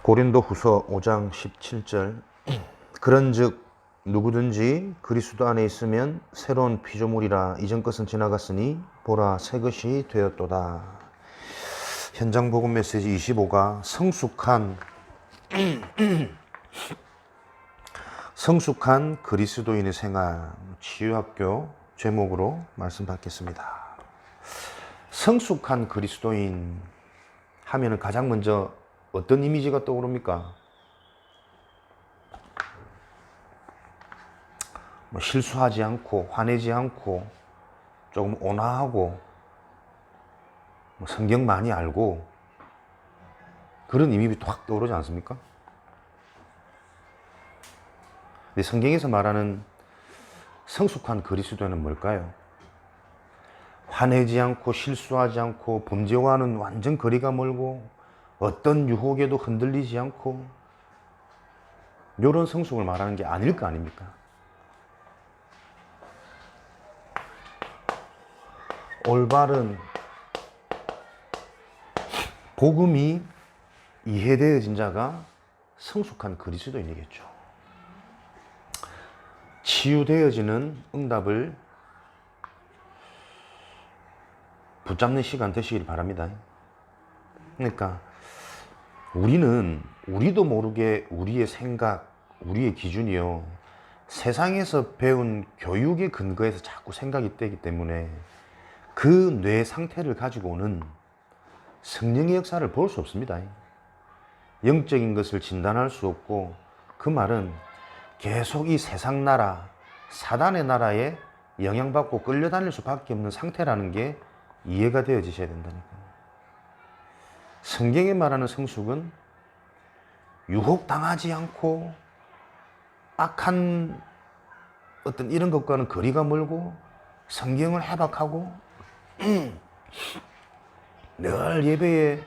고린도후서 5장 17절 그런즉 누구든지 그리스도 안에 있으면 새로운 피조물이라 이전 것은 지나갔으니 보라 새 것이 되었도다. 현장 복음 메시지 25가 성숙한 그리스도인의 생활 치유학교 제목으로 말씀 받겠습니다. 성숙한 그리스도인 하면은 가장 먼저 어떤 이미지가 떠오릅니까? 실수하지 않고 화내지 않고 조금 온화하고 성경 많이 알고 그런 이미지 확 떠오르지 않습니까? 근데 성경에서 말하는 성숙한 그리스도인은 뭘까요? 화내지 않고 실수하지 않고 범죄와는 완전 거리가 멀고 어떤 유혹에도 흔들리지 않고 이런 성숙을 말하는 게 아닐 거 아닙니까? 올바른 복음이 이해되어진 자가 성숙한 그리스도인이겠죠. 치유되어지는 응답을 붙잡는 시간 되시길 바랍니다. 그러니까 우리도 모르게 우리의 생각, 우리의 기준이요, 세상에서 배운 교육의 근거에서 자꾸 생각이 되기 때문에 그 뇌 상태를 가지고는 성령의 역사를 볼 수 없습니다. 영적인 것을 진단할 수 없고, 그 말은 계속 이 세상 나라, 사단의 나라에 영향받고 끌려다닐 수밖에 없는 상태라는 게 이해가 되어지셔야 된다니까요. 성경에 말하는 성숙은 유혹당하지 않고 악한 어떤 이런 것과는 거리가 멀고 성경을 해박하고 늘 예배의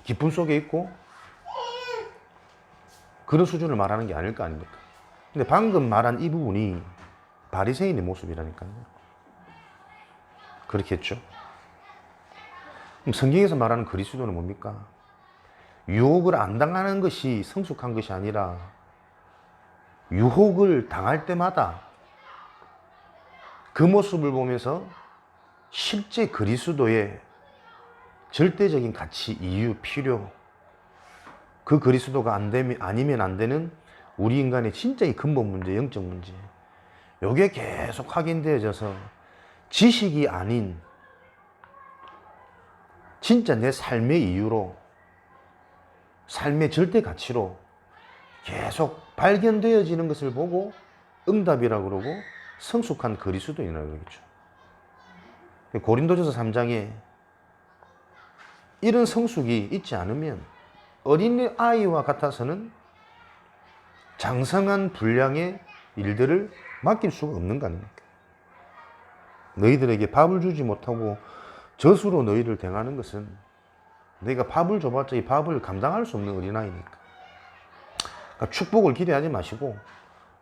기쁨 속에 있고 그런 수준을 말하는 게 아닐 거 아닙니까? 근데 방금 말한 이 부분이 바리새인의 모습이라니까요. 그렇겠죠? 그럼 성경에서 말하는 그리스도는 뭡니까? 유혹을 안 당하는 것이 성숙한 것이 아니라 유혹을 당할 때마다 그 모습을 보면서 실제 그리스도의 절대적인 가치, 이유, 필요, 그 그리스도가 아니면 안 되는 우리 인간의 진짜 근본 문제, 영적 문제, 요게 계속 확인되어져서 지식이 아닌 진짜 내 삶의 이유로, 삶의 절대 가치로 계속 발견되어지는 것을 보고 응답이라고 그러고 성숙한 그리스도인이라고 그러겠죠. 고린도전서 3장에 이런 성숙이 있지 않으면 어린 아이와 같아서는 장성한 분량의 일들을 맡길 수가 없는 거 아닙니까? 너희들에게 밥을 주지 못하고 젖으로 너희를 대하는 것은 너희가 밥을 줘봤자 이 밥을 감당할 수 없는 어린아이니까. 그러니까 축복을 기대하지 마시고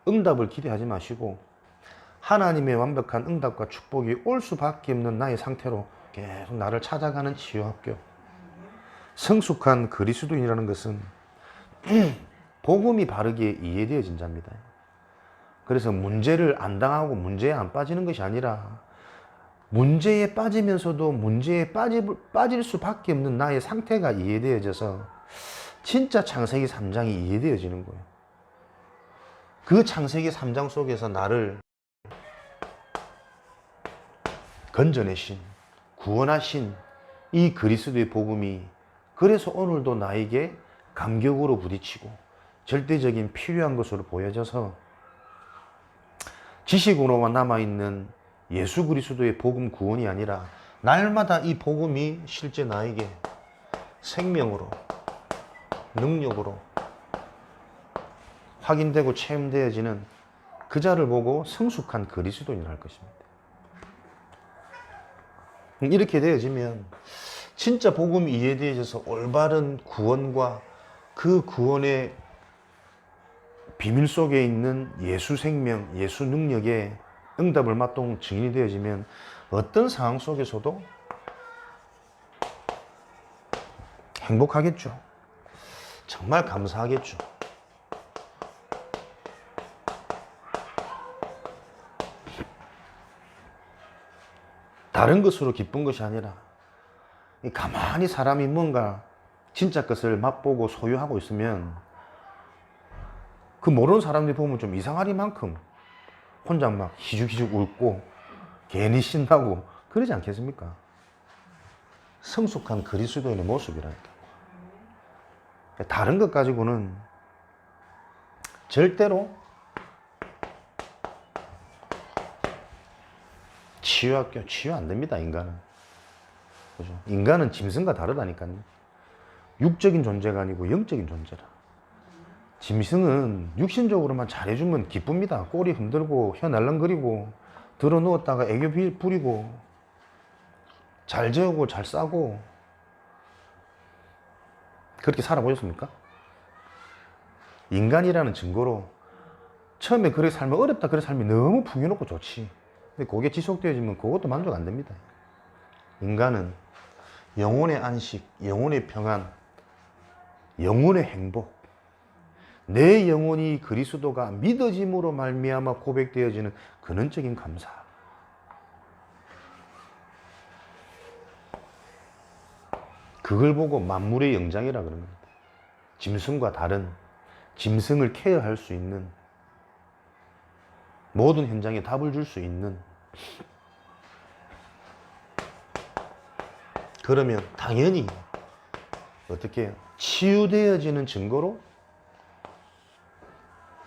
응답을 기대하지 마시고 하나님의 완벽한 응답과 축복이 올 수밖에 없는 나의 상태로 계속 나를 찾아가는 치유학교. 성숙한 그리스도인이라는 것은 복음이 바르게 이해되어진 자입니다. 그래서 문제를 안 당하고 문제에 안 빠지는 것이 아니라 문제에 빠지면서도 문제에 빠질 수밖에 없는 나의 상태가 이해되어져서 진짜 창세기 3장이 이해되어지는 거예요. 그 창세기 3장 속에서 나를 건져내신, 구원하신 이 그리스도의 복음이 그래서 오늘도 나에게 감격으로 부딪히고 절대적인 필요한 것으로 보여져서 지식으로만 남아있는 예수 그리스도의 복음 구원이 아니라 날마다 이 복음이 실제 나에게 생명으로, 능력으로 확인되고 체험되어지는 그 자를 보고 성숙한 그리스도인을 할 것입니다. 이렇게 되어지면 진짜 복음이 이해되어져서 올바른 구원과 그 구원의 비밀 속에 있는 예수 생명, 예수 능력의 응답을 맛동 증인이 되어지면 어떤 상황 속에서도 행복하겠죠. 정말 감사하겠죠. 다른 것으로 기쁜 것이 아니라 가만히 사람이 뭔가 진짜 것을 맛보고 소유하고 있으면 그 모르는 사람들이 보면 좀 이상하리만큼 혼자 막 희죽희죽 웃고 괜히 신나고 그러지 않겠습니까? 성숙한 그리스도인의 모습이라니까. 다른 것 가지고는 절대로 치유 안 됩니다, 인간은. 그죠? 인간은 짐승과 다르다니까요. 육적인 존재가 아니고 영적인 존재라. 짐승은 육신적으로만 잘해주면 기쁩니다. 꼬리 흔들고 혀 날랑거리고 들어 누웠다가 애교 부리고 잘 재우고 잘 싸고 그렇게 살아보셨습니까? 인간이라는 증거로 처음에 그렇게 살면 어렵다 그렇게 살면 너무 풍요롭고 좋지. 근데 그게 지속되어지면 그것도 만족 안 됩니다. 인간은 영혼의 안식, 영혼의 평안, 영혼의 행복, 내 영혼이 그리스도가 믿어짐으로 말미암아 고백되어지는 근원적인 감사. 그걸 보고 만물의 영장이라 그러는 겁니다. 짐승과 다른, 짐승을 케어할 수 있는, 모든 현장에 답을 줄 수 있는. 그러면 당연히 어떻게 해요? 치유되어지는 증거로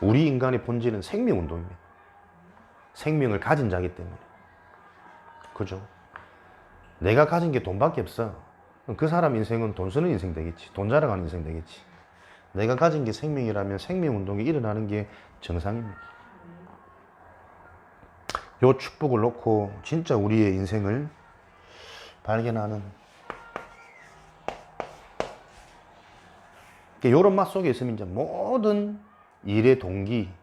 우리 인간의 본질은 생명운동입니다. 생명을 가진 자이기 때문에. 그죠? 내가 가진 게 돈밖에 없어. 그 사람 인생은 돈 쓰는 인생 되겠지. 돈 자랑하는 인생 되겠지. 내가 가진 게 생명이라면 생명운동이 일어나는 게 정상입니다. 요 축복을 놓고 진짜 우리의 인생을 발견하는 이런 맛 속에 있으면 이제 모든 일의 동기,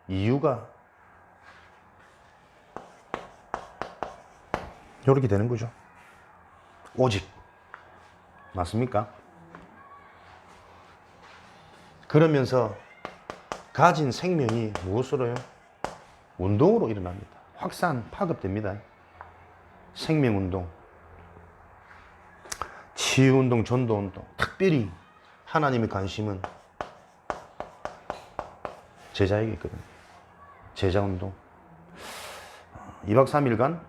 이유가 이렇게 되는 거죠. 오직. 맞습니까? 그러면서 가진 생명이 무엇으로요? 운동으로 일어납니다. 확산, 파급됩니다. 생명운동, 치유운동, 전도운동. 특별히 하나님의 관심은 제자에게 있거든요. 제자운동. 2박 3일간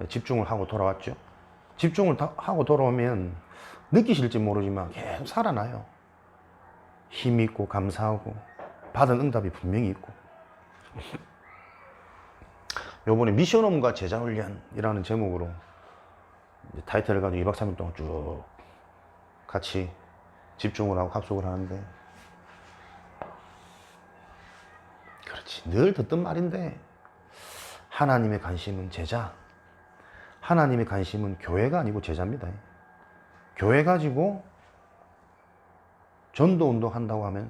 집중을 하고 돌아왔죠. 집중을 하고 돌아오면 느끼실지 모르지만 계속 살아나요. 힘이 있고 감사하고 받은 응답이 분명히 있고. 요번에 미션홈과 제자훈련이라는 제목으로 타이틀을 가지고 2박 3일 동안 쭉 같이 집중을 하고 합숙을 하는데, 그렇지, 늘 듣던 말인데 하나님의 관심은 제자, 하나님의 관심은 교회가 아니고 제자입니다. 교회 가지고 전도운동 한다고 하면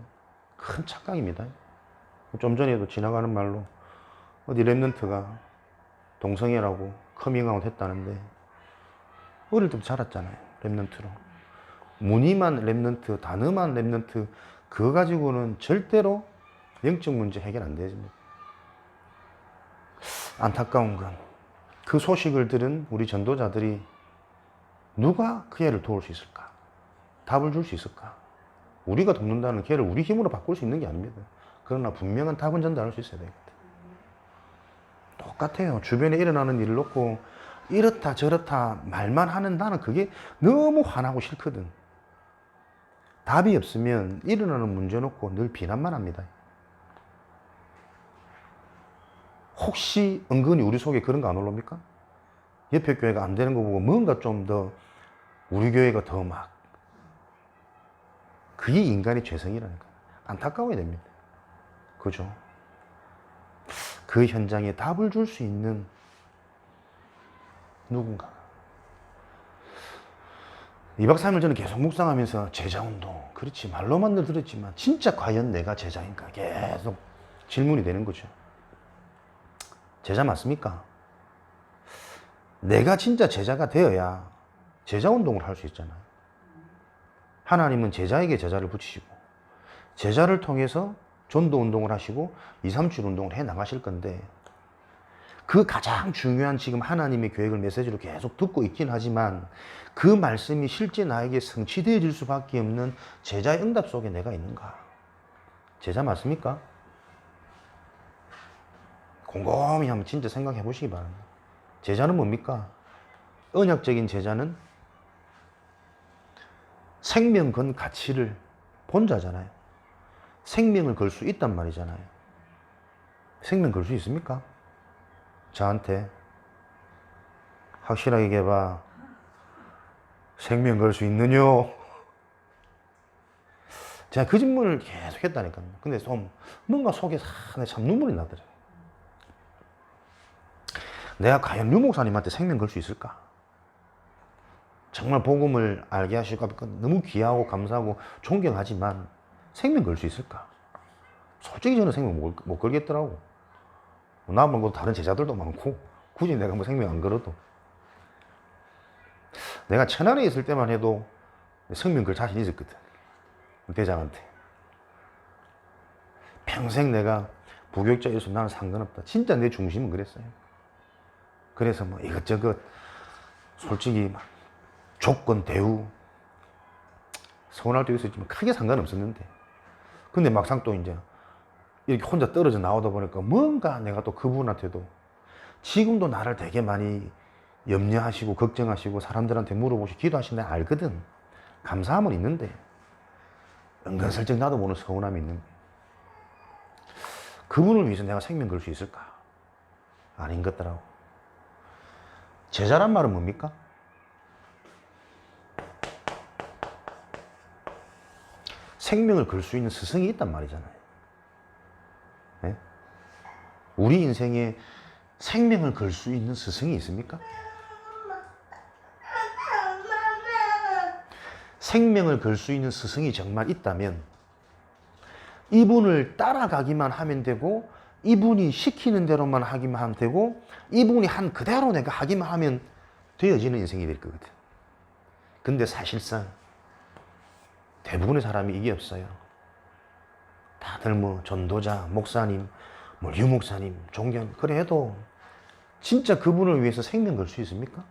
큰 착각입니다. 좀 전에도 지나가는 말로 어디 랩런트가 동성애라고 커밍아웃 했다는데, 어릴 때부터 자랐잖아요. 랩런트로. 무늬만 랩런트, 단어만 랩런트, 그거 가지고는 절대로 영적 문제 해결 안 되죠. 안타까운 건 그 소식을 들은 우리 전도자들이 누가 그 애를 도울 수 있을까? 답을 줄 수 있을까? 우리가 돕는다는 걔를 우리 힘으로 바꿀 수 있는 게 아닙니다. 그러나 분명한 답은 전달할 수 있어야 되겠다. 똑같아요. 주변에 일어나는 일을 놓고 이렇다 저렇다 말만 하는, 나는 그게 너무 화나고 싫거든. 답이 없으면 일어나는 문제 놓고 늘 비난만 합니다. 혹시 은근히 우리 속에 그런 거 안 올라옵니까? 옆에 교회가 안 되는 거 보고 뭔가 좀 더 우리 교회가 더 막, 그게 인간의 죄성이라니까. 안타까워야 됩니다. 그죠? 그 현장에 답을 줄 수 있는 누군가. 2박 3일 저는 계속 묵상하면서 제자운동, 그렇지, 말로만 늘 들었지만 진짜 과연 내가 제자인가 계속 질문이 되는 거죠. 제자 맞습니까? 내가 진짜 제자가 되어야 제자운동을 할 수 있잖아요. 하나님은 제자에게 제자를 붙이시고 제자를 통해서 전도 운동을 하시고 2, 3주 운동을 해 나가실 건데 그 가장 중요한 지금 하나님의 계획을 메시지로 계속 듣고 있긴 하지만 그 말씀이 실제 나에게 성취되어질 수밖에 없는 제자의 응답 속에 내가 있는가? 제자 맞습니까? 곰곰이 한번 진짜 생각해 보시기 바랍니다. 제자는 뭡니까? 언약적인 제자는 생명 건 가치를 본 자잖아요. 생명을 걸 수 있단 말이잖아요. 생명 걸 수 있습니까? 저한테 확실하게 얘기해봐. 생명 걸 수 있느뇨? 제가 그 질문을 계속 했다니까요. 근데 좀 뭔가 속에 참 눈물이 나더라고요. 내가 과연 류 목사님한테 생명 걸 수 있을까? 정말 복음을 알게 하시고 너무 귀하고 감사하고 존경하지만 생명 걸 수 있을까? 솔직히 저는 생명 못 걸겠더라고. 나 말고 다른 제자들도 많고 굳이 내가 뭐 생명 안 걸어도 내가 천안에 있을 때만 해도 생명 걸 자신 있었거든. 대장한테 평생 내가 부교육자에서 나는 상관없다. 진짜 내 중심은 그랬어요. 그래서 뭐 이것저것 솔직히 막 조건 대우 서운할 때도 있었지만 크게 상관없었는데 근데 막상 또 이제 이렇게 혼자 떨어져 나오다 보니까 뭔가 내가 또 그분한테도 지금도 나를 되게 많이 염려하시고 걱정하시고 사람들한테 물어보시고 기도하시는 데 알거든. 감사함은 있는데 은근슬쩍 나도 모르는 서운함이 있는 거야. 그분을 위해서 내가 생명 걸 수 있을까? 아닌 것 같더라고. 제자란 말은 뭡니까? 생명을 걸 수 있는 스승이 있단 말이잖아요. 네? 우리 인생에 생명을 걸 수 있는 스승이 있습니까? 생명을 걸 수 있는 스승이 정말 있다면 이분을 따라가기만 하면 되고 이분이 시키는 대로만 하기만 하면 되고 이분이 한 그대로 내가 하기만 하면 되어지는 인생이 될 거거든. 근데 사실상 대부분의 사람이 이게 없어요. 다들 뭐 전도자, 목사님, 뭐 유목사님, 존경 그래 해도 진짜 그분을 위해서 생명 걸 수 있습니까?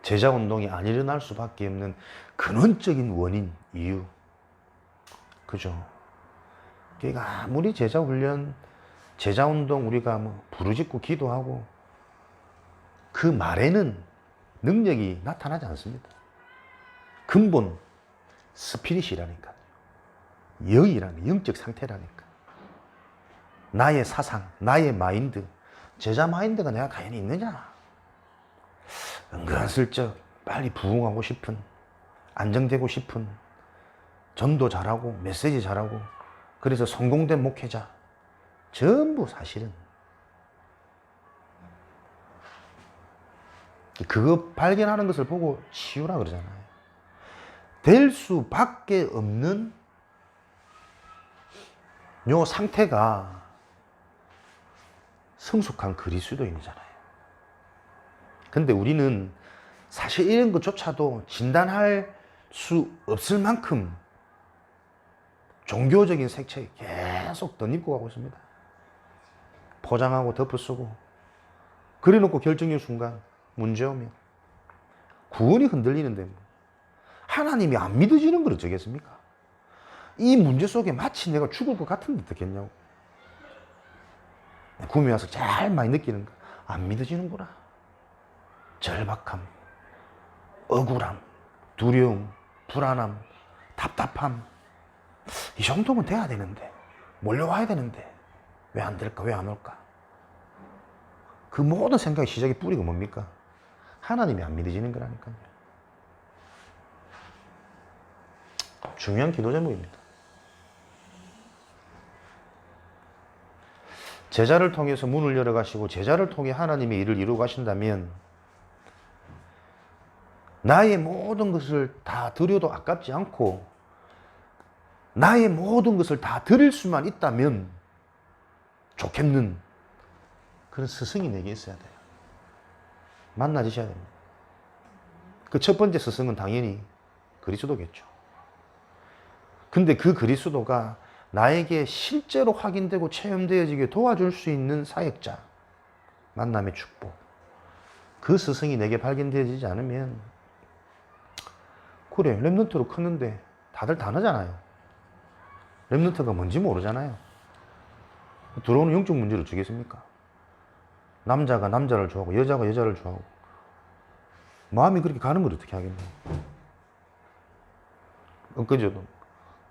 제자 운동이 안 일어날 수밖에 없는 근원적인 원인, 이유. 그죠? 그러니까 아무리 제자 훈련, 제자 운동 우리가 뭐 부르짖고 기도하고 그 말에는 능력이 나타나지 않습니다. 근본 스피릿이라니까. 영이라는 영적 상태라니까. 나의 사상, 나의 마인드, 제자 마인드가 내가 과연 있느냐? 은근슬쩍 빨리 부흥하고 싶은, 안정되고 싶은, 전도 잘하고 메시지 잘하고 그래서 성공된 목회자 전부 사실은 그거 발견하는 것을 보고 치유라 그러잖아요. 될 수밖에 없는 요 상태가 성숙한 그리스도인이잖아요. 근데 우리는 사실 이런 것조차도 진단할 수 없을 만큼 종교적인 색채에 계속 덧입고 가고 있습니다. 포장하고 덮어쓰고 그래놓고 결정의 순간 문제 오면 구원이 흔들리는데 뭐. 하나님이 안 믿어지는 걸 어쩌겠습니까? 이 문제 속에 마치 내가 죽을 것 같은데 어떻겠냐고. 구미 와서 제일 많이 느끼는 거 안 믿어지는구나. 절박함, 억울함, 두려움, 불안함, 답답함. 이 정도면 돼야 되는데 몰려와야 되는데 왜 안 될까? 왜 안 올까? 그 모든 생각의 시작의 뿌리가 뭡니까? 하나님이 안 믿어지는 거라니까요. 중요한 기도 제목입니다. 제자를 통해서 문을 열어가시고 제자를 통해 하나님의 일을 이루어 가신다면 나의 모든 것을 다 드려도 아깝지 않고 나의 모든 것을 다 드릴 수만 있다면 좋겠는 그런 스승이 내게 있어야 돼요. 만나주셔야 됩니다. 그 첫 번째 스승은 당연히 그리스도겠죠. 근데 그 그리스도가 나에게 실제로 확인되고 체험되어지게 도와줄 수 있는 사역자, 만남의 축복. 그 스승이 내게 발견되어지지 않으면, 그래, 랩런트로 크는데 다들 다르잖아요. 랩런트가 뭔지 모르잖아요. 들어오는 영적 문제를 주겠습니까? 남자가 남자를 좋아하고 여자가 여자를 좋아하고 마음이 그렇게 가는 걸 어떻게 하겠냐. 엊그제도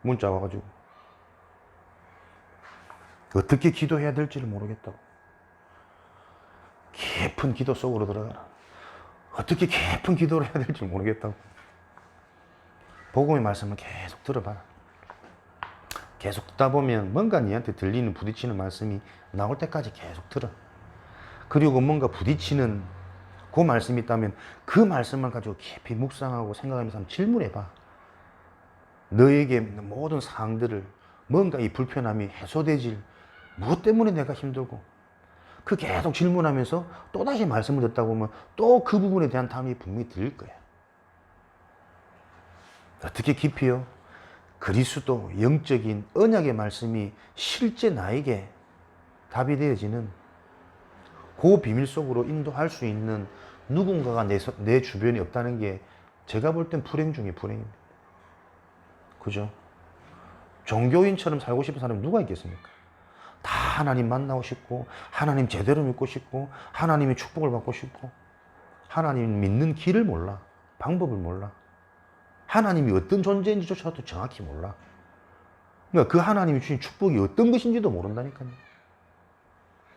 문자 와가지고 어떻게 기도해야 될지를 모르겠다고. 깊은 기도 속으로 들어가라. 어떻게 깊은 기도를 해야 될지 모르겠다고. 복음의 말씀을 계속 들어봐라. 계속 듣다 보면 뭔가 니한테 들리는 부딪히는 말씀이 나올 때까지 계속 들어. 그리고 뭔가 부딪히는 그 말씀이 있다면 그 말씀을 가지고 깊이 묵상하고 생각하면서 한번 질문해봐. 너에게 모든 사항들을 뭔가 이 불편함이 해소되질, 무엇 때문에 내가 힘들고, 그 계속 질문하면서 또다시 말씀을 듣다 보면 또 그 부분에 대한 답이 분명히 들릴 거야. 어떻게 깊이요? 그리스도 영적인 언약의 말씀이 실제 나에게 답이 되어지는 그 비밀 속으로 인도할 수 있는 누군가가 내 주변에 없다는 게 제가 볼 땐 불행 중에 불행입니다. 그죠? 종교인처럼 살고 싶은 사람이 누가 있겠습니까? 다 하나님 만나고 싶고, 하나님 제대로 믿고 싶고, 하나님의 축복을 받고 싶고, 하나님 믿는 길을 몰라. 방법을 몰라. 하나님이 어떤 존재인지조차도 정확히 몰라. 그러니까 그 하나님이 주신 축복이 어떤 것인지도 모른다니까요.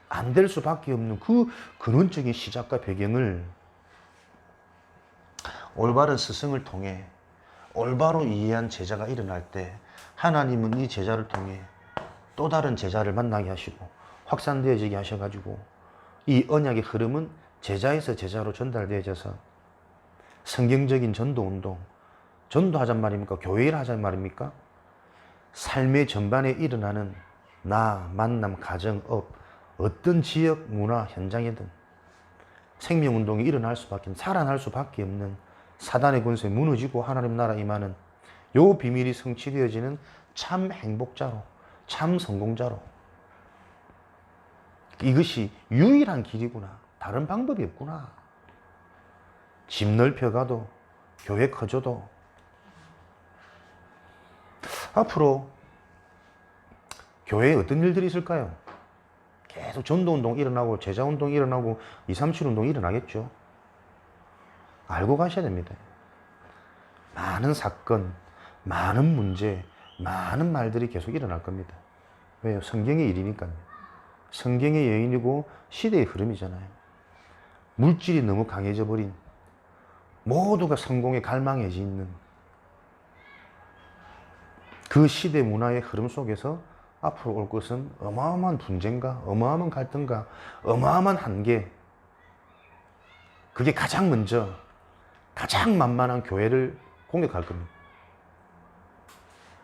안 될 수밖에 없는 그 근원적인 시작과 배경을 올바른 스승을 통해 올바로 이해한 제자가 일어날 때 하나님은 이 제자를 통해 또 다른 제자를 만나게 하시고 확산되어지게 하셔가지고 이 언약의 흐름은 제자에서 제자로 전달되어져서 성경적인 전도운동, 전도하잔 말입니까? 교회를 하잔 말입니까? 삶의 전반에 일어나는 나, 만남, 가정, 업, 어떤 지역, 문화, 현장이든 생명운동이 일어날 수밖에, 살아날 수밖에 없는 사단의 권세 무너지고 하나님 나라 임하는 요 비밀이 성취되어지는 참 행복자로, 참 성공자로. 이것이 유일한 길이구나. 다른 방법이 없구나. 집 넓혀가도, 교회 커져도, 앞으로 교회에 어떤 일들이 있을까요? 계속 전도운동 일어나고 제자운동 일어나고 237운동 일어나겠죠. 알고 가셔야 됩니다. 많은 사건, 많은 문제, 많은 말들이 계속 일어날 겁니다. 왜요? 성경의 일이니까요. 성경의 여인이고 시대의 흐름이잖아요. 물질이 너무 강해져 버린, 모두가 성공에 갈망해져 있는 그 시대 문화의 흐름 속에서 앞으로 올 것은 어마어마한 분쟁과 어마어마한 갈등과 어마어마한 한계. 그게 가장 먼저 가장 만만한 교회를 공격할 겁니다.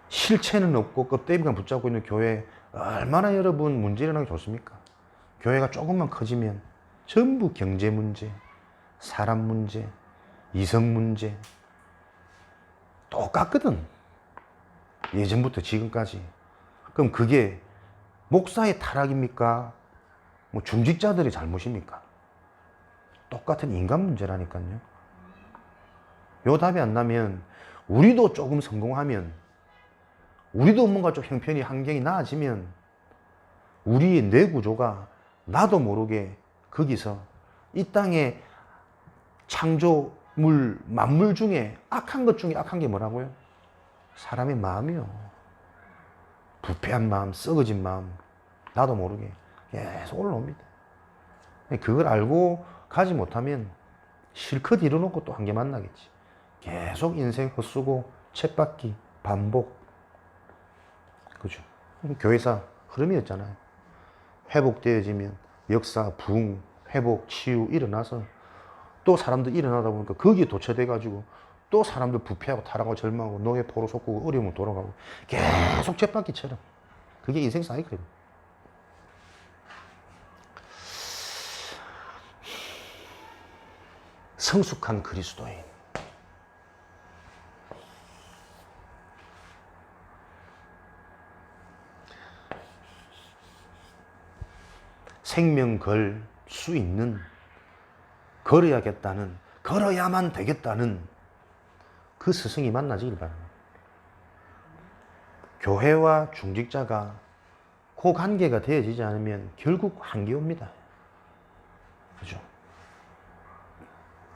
실체는 없고 껍데기만 붙잡고 있는 교회, 얼마나 여러분 문제 일어나기 좋습니까? 교회가 조금만 커지면 전부 경제 문제, 사람 문제, 이성 문제 똑같거든. 예전부터 지금까지. 그럼 그게 목사의 타락입니까? 뭐 중직자들의 잘못입니까? 똑같은 인간 문제라니까요. 요 답이 안 나면 우리도 조금 성공하면, 우리도 뭔가 좀 형편이 환경이 나아지면 우리의 뇌 구조가 나도 모르게 거기서 이 땅의 창조물, 만물 중에 악한 것 중에 악한 게 뭐라고요? 사람의 마음이요. 부패한 마음, 썩어진 마음, 나도 모르게 계속 올라옵니다. 그걸 알고 가지 못하면 실컷 이뤄놓고 또 한 개 만나겠지. 계속 인생 헛수고, 쳇바퀴, 반복. 그죠? 교회사 흐름이었잖아요. 회복되어지면 역사, 부흥, 회복, 치유 일어나서 또 사람들 일어나다 보니까 거기에 도처돼가지고 또 사람들 부패하고 타락하고 절망하고 노예 포로 속고 어려움을 돌아가고 계속 쳇바퀴처럼. 그게 인생 사이클입니다. 성숙한 그리스도인. 생명 걸 수 있는, 걸어야겠다는, 걸어야만 되겠다는 그 스승이 만나지길 바랍니다. 교회와 중직자가 그 관계가 되어지지 않으면 결국 한계 옵니다. 그죠?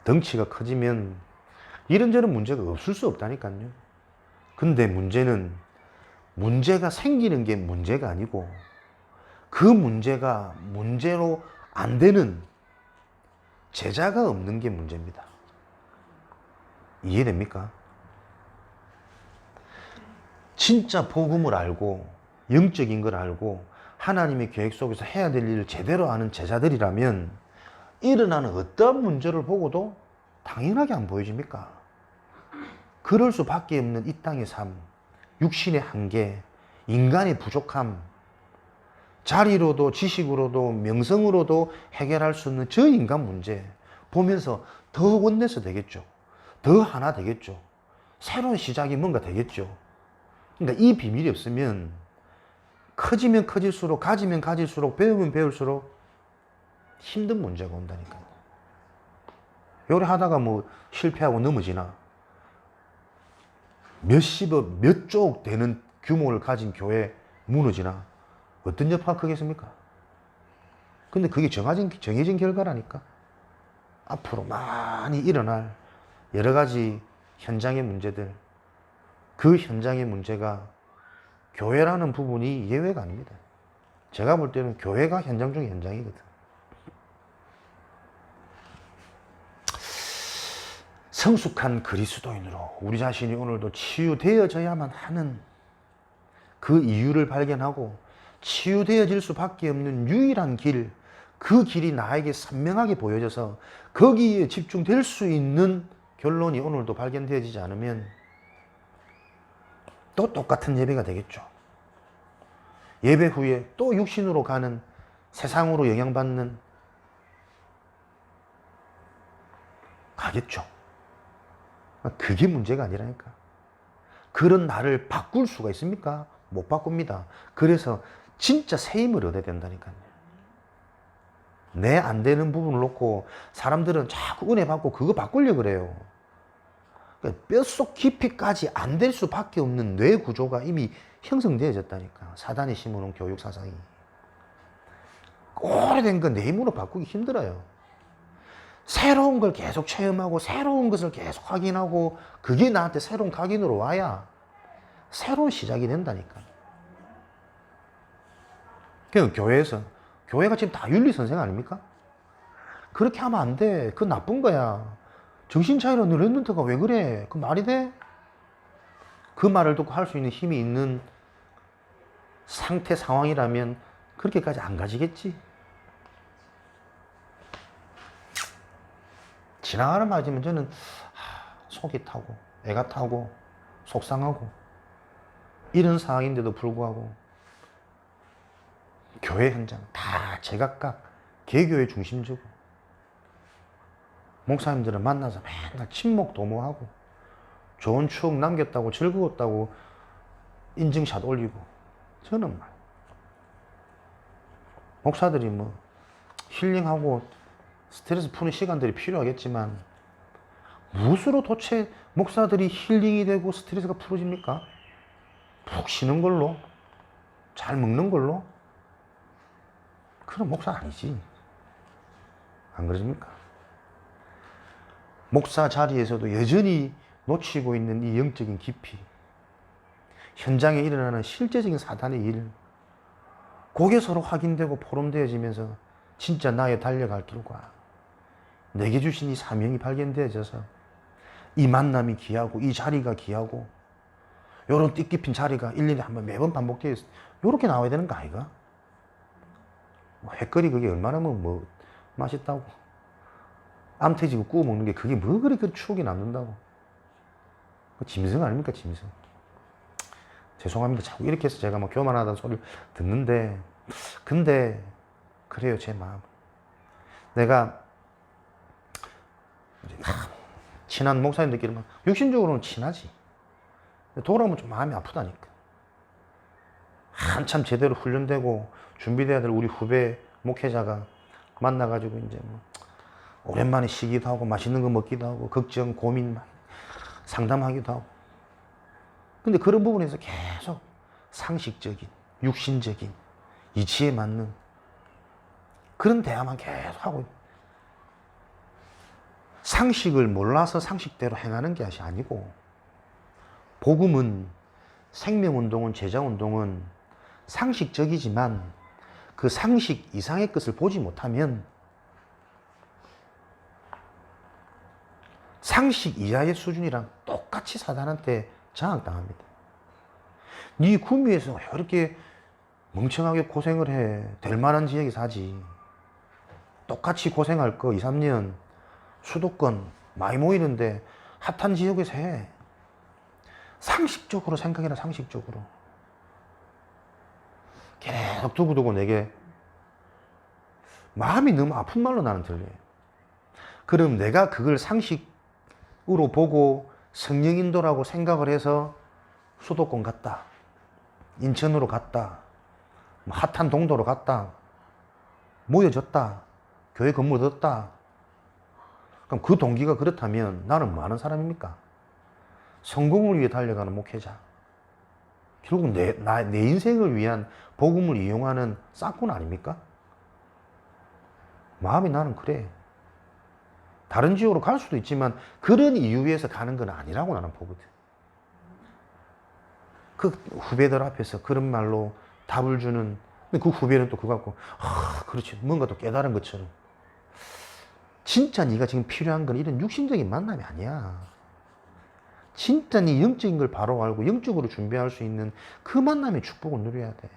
덩치가 커지면 이런저런 문제가 없을 수 없다니까요. 근데 문제는 문제가 생기는 게 문제가 아니고 그 문제가 문제로 안 되는 제자가 없는 게 문제입니다. 이해됩니까? 진짜 복음을 알고 영적인 걸 알고 하나님의 계획 속에서 해야 될 일을 제대로 아는 제자들이라면 일어나는 어떤 문제를 보고도 당연하게 안 보여집니까? 그럴 수밖에 없는 이 땅의 삶, 육신의 한계, 인간의 부족함, 자리로도 지식으로도 명성으로도 해결할 수 없는 저 인간 문제 보면서 더 원내서 되겠죠. 더 하나 되겠죠. 새로운 시작이 뭔가 되겠죠. 그러니까 이 비밀이 없으면 커지면 커질수록, 가지면 가질수록, 배우면 배울수록 힘든 문제가 온다니까요. 요래 하다가 뭐 실패하고 넘어지나, 몇십억, 몇 조억 되는 규모를 가진 교회 무너지나, 어떤 여파가 크겠습니까? 근데 그게 정해진 결과라니까. 앞으로 많이 일어날 여러 가지 현장의 문제들, 그 현장의 문제가 교회라는 부분이 예외가 아닙니다. 제가 볼 때는 교회가 현장 중에 현장이거든. 성숙한 그리스도인으로 우리 자신이 오늘도 치유되어져야만 하는 그 이유를 발견하고 치유되어질 수밖에 없는 유일한 길, 그 길이 나에게 선명하게 보여져서 거기에 집중될 수 있는 결론이 오늘도 발견되어지지 않으면 또 똑같은 예배가 되겠죠. 예배 후에 또 육신으로 가는, 세상으로 영향받는 가겠죠. 그게 문제가 아니라니까. 그런 나를 바꿀 수가 있습니까? 못 바꿉니다. 그래서 진짜 새 힘을 얻어야 된다니까요. 내 안 되는 부분을 놓고 사람들은 자꾸 은혜 받고 그거 바꾸려고 그래요. 그러니까 뼛속 깊이까지 안 될 수밖에 없는 뇌 구조가 이미 형성되어졌다니까. 사단이 심어놓은 교육 사상이. 오래된 건 내 힘으로 바꾸기 힘들어요. 새로운 걸 계속 체험하고 새로운 것을 계속 확인하고 그게 나한테 새로운 각인으로 와야 새로운 시작이 된다니까. 그러니까 교회가 지금 다 윤리선생 아닙니까? 그렇게 하면 안 돼. 그건 나쁜 거야. 정신 차리라, 너 랩런트가 왜 그래? 그 말이 돼? 그 말을 듣고 할 수 있는 힘이 있는 상태, 상황이라면 그렇게까지 안 가지겠지. 지나가는 말이지만 저는 속이 타고 애가 타고 속상하고 이런 상황인데도 불구하고 교회 현장 다 제각각 개교의 중심지고 목사님들을 만나서 맨날 친목 도모하고 좋은 추억 남겼다고 즐거웠다고 인증샷 올리고 저는 말 목사들이 뭐 힐링하고 스트레스 푸는 시간들이 필요하겠지만 무엇으로 도대체 목사들이 힐링이 되고 스트레스가 풀어집니까? 푹 쉬는 걸로? 잘 먹는 걸로? 그럼 목사 아니지. 안 그러십니까? 목사 자리에서도 여전히 놓치고 있는 이 영적인 깊이, 현장에 일어나는 실제적인 사단의 일, 그게 서로 확인되고 포럼되어지면서 진짜 나의 달려갈 길과 내게 주신 이 사명이 발견되어져서 이 만남이 귀하고 이 자리가 귀하고 요런 뜻깊은 자리가 1년에 한 번 매번 반복되어 있어. 요렇게 나와야 되는 거 아이가? 뭐 횟거리 그게 얼마나 뭐 맛있다고. 암 터지고 구워 먹는 게 그게 뭐 그리 그 추억이 남는다고. 짐승 아닙니까, 짐승. 죄송합니다. 자꾸 이렇게 해서 제가 막 교만하다는 소리를 듣는데, 근데 그래요, 제 마음. 내가 친한 목사님들끼리만 육신적으로는 친하지. 돌아오면 좀 마음이 아프다니까. 한참 제대로 훈련되고 준비돼야 될 우리 후배 목회자가 만나가지고 이제 뭐 오랜만에 쉬기도 하고 맛있는 거 먹기도 하고 걱정, 고민 상담하기도 하고. 근데 그런 부분에서 계속 상식적인, 육신적인, 이치에 맞는 그런 대화만 계속 하고 있는. 상식을 몰라서 상식대로 행하는 게 아니고, 복음은, 생명운동은, 제자운동은 상식적이지만 그 상식 이상의 것을 보지 못하면 상식 이하의 수준이랑 똑같이 사단한테 장악당합니다. 네 구미에서 이렇게 멍청하게 고생을 해. 될 만한 지역에 사지. 똑같이 고생할 거 2, 3년 수도권 많이 모이는데 핫한 지역에서 해. 상식적으로 생각해라. 상식적으로. 계속 두고두고 내게 마음이 너무 아픈 말로 나는 들려요. 그럼 내가 그걸 상식으로 보고 성령 인도라고 생각을 해서 수도권 갔다, 인천으로 갔다, 핫한 동도로 갔다, 모여졌다, 교회 건물 얻었다. 그럼 그 동기가 그렇다면 나는 뭐 하는 사람입니까? 성공을 위해 달려가는 목회자. 결국 내 인생을 위한 복음을 이용하는 싹군 아닙니까? 마음이 나는 그래. 다른 지역으로 갈 수도 있지만 그런 이유에서 가는 건 아니라고 나는 보거든. 그 후배들 앞에서 그런 말로 답을 주는, 그 후배는 또 그거 갖고 그렇지, 뭔가 또 깨달은 것처럼. 진짜 네가 지금 필요한 건 이런 육신적인 만남이 아니야. 진짜 네 영적인 걸 바로 알고 영적으로 준비할 수 있는 그 만남의 축복을 누려야 돼.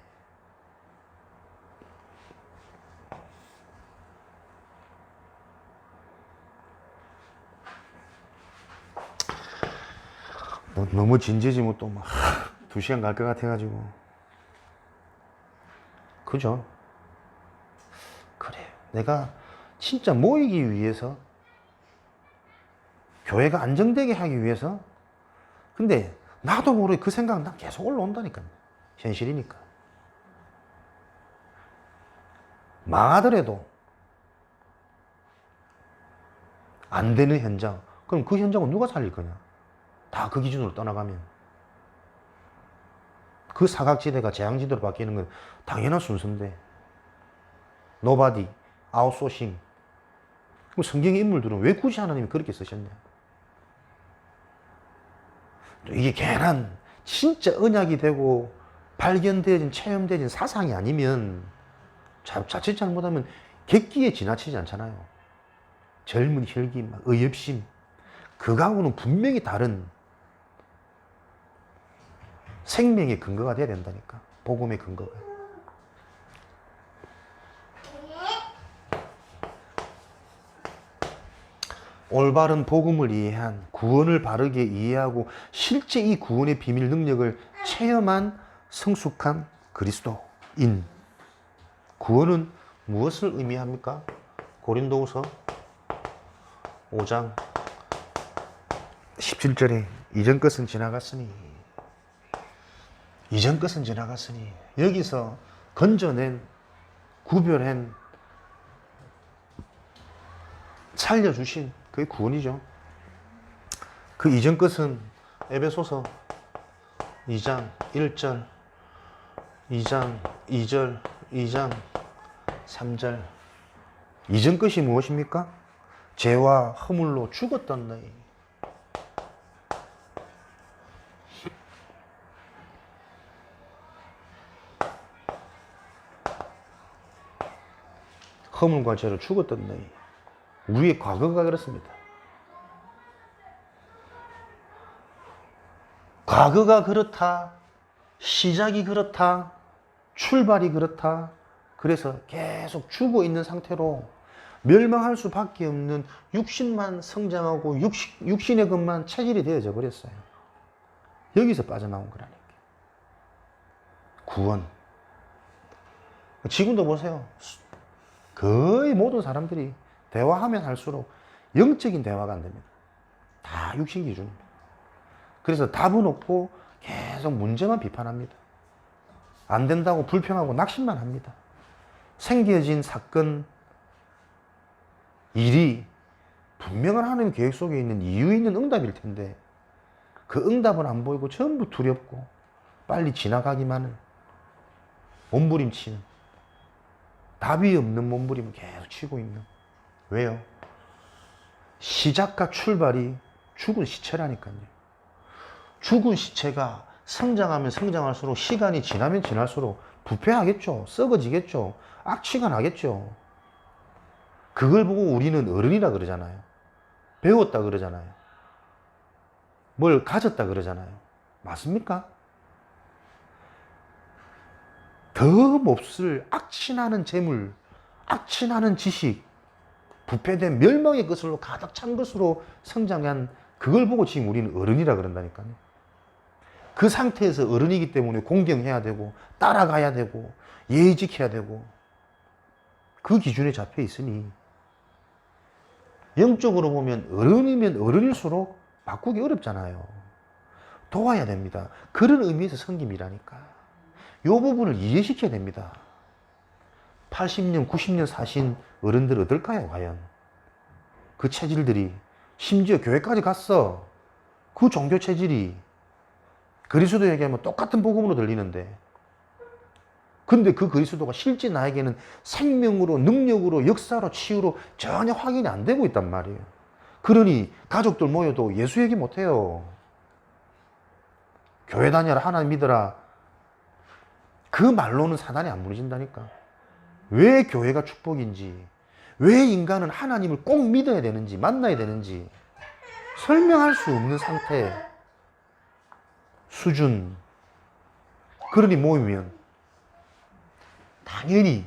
너무 진지해지면 또 막 2시간 갈 것 같아가지고. 그죠? 그래. 내가 진짜 모이기 위해서, 교회가 안정되게 하기 위해서. 근데 나도 모르게 그 생각은 난 계속 올라온다니까요. 현실이니까. 망하더라도 안 되는 현장. 그럼 그 현장은 누가 살릴 거냐? 다 그 기준으로 떠나가면. 그 사각지대가 재앙지대로 바뀌는 건 당연한 순서인데. 노바디, 아웃소싱. 그럼 성경의 인물들은 왜 굳이 하나님이 그렇게 쓰셨냐? 이게 괜한 진짜 언약이 되고 발견되어진, 체험되어진 사상이 아니면 자칫 잘못하면 객기에 지나치지 않잖아요. 젊은 혈기, 의협심. 그거하고는 분명히 다른 생명의 근거가 돼야 된다니까. 복음의 근거가. 올바른 복음을 이해한, 구원을 바르게 이해하고 실제 이 구원의 비밀 능력을 체험한 성숙한 그리스도인. 구원은 무엇을 의미합니까? 고린도후서 5장 17절에 이전 것은 지나갔으니, 이전 것은 지나갔으니, 여기서 건져낸, 구별한, 살려주신 그게 구원이죠. 그 이전 것은 에베소서 2장 1절, 2장 2절, 2장 3절. 이전 것이 무엇입니까? 죄와 허물로 죽었던 너희. 허물과 죄로 죽었던 너희. 우리의 과거가 그렇습니다. 과거가 그렇다, 시작이 그렇다, 출발이 그렇다. 그래서 계속 죽어 있는 상태로 멸망할 수밖에 없는 육신만 성장하고 육신의 것만 체질이 되어져 버렸어요. 여기서 빠져나온 거라니까. 구원. 지금도 보세요. 거의 모든 사람들이 대화하면 할수록 영적인 대화가 안 됩니다. 다 육신 기준입니다. 그래서 답은 없고 계속 문제만 비판합니다. 안 된다고 불평하고 낙심만 합니다. 생겨진 사건, 일이 분명한 하나님 계획 속에 있는 이유 있는 응답일 텐데 그 응답은 안 보이고 전부 두렵고 빨리 지나가기만을 몸부림치는, 답이 없는 몸부림을 계속 치고 있는. 왜요? 시작과 출발이 죽은 시체라니까요. 죽은 시체가 성장하면 성장할수록, 시간이 지나면 지날수록 부패하겠죠. 썩어지겠죠. 악취가 나겠죠. 그걸 보고 우리는 어른이라 그러잖아요. 배웠다 그러잖아요. 뭘 가졌다 그러잖아요. 맞습니까? 더 몹쓸 악취나는 재물, 악취나는 지식, 부패된 멸망의 것으로 가득 찬 것으로 성장한, 그걸 보고 지금 우리는 어른이라 그런다니까요. 그 상태에서 어른이기 때문에 공경해야 되고 따라가야 되고 예의 지켜야 되고 그 기준에 잡혀 있으니, 영적으로 보면 어른이면 어른일수록 바꾸기 어렵잖아요. 도와야 됩니다. 그런 의미에서 섬김이라니까. 이 부분을 이해시켜야 됩니다. 80년, 90년 사신 어른들 어떨까요, 과연? 그 체질들이, 심지어 교회까지 갔어. 그 종교 체질이 그리스도 얘기하면 똑같은 복음으로 들리는데, 근데 그 그리스도가 실제 나에게는 생명으로, 능력으로, 역사로, 치유로 전혀 확인이 안 되고 있단 말이에요. 그러니 가족들 모여도 예수 얘기 못해요. 교회 다녀라, 하나님 믿어라, 그 말로는 사단이 안 무너진다니까. 왜 교회가 축복인지, 왜 인간은 하나님을 꼭 믿어야 되는지, 만나야 되는지 설명할 수 없는 상태, 수준. 그러니 모이면 당연히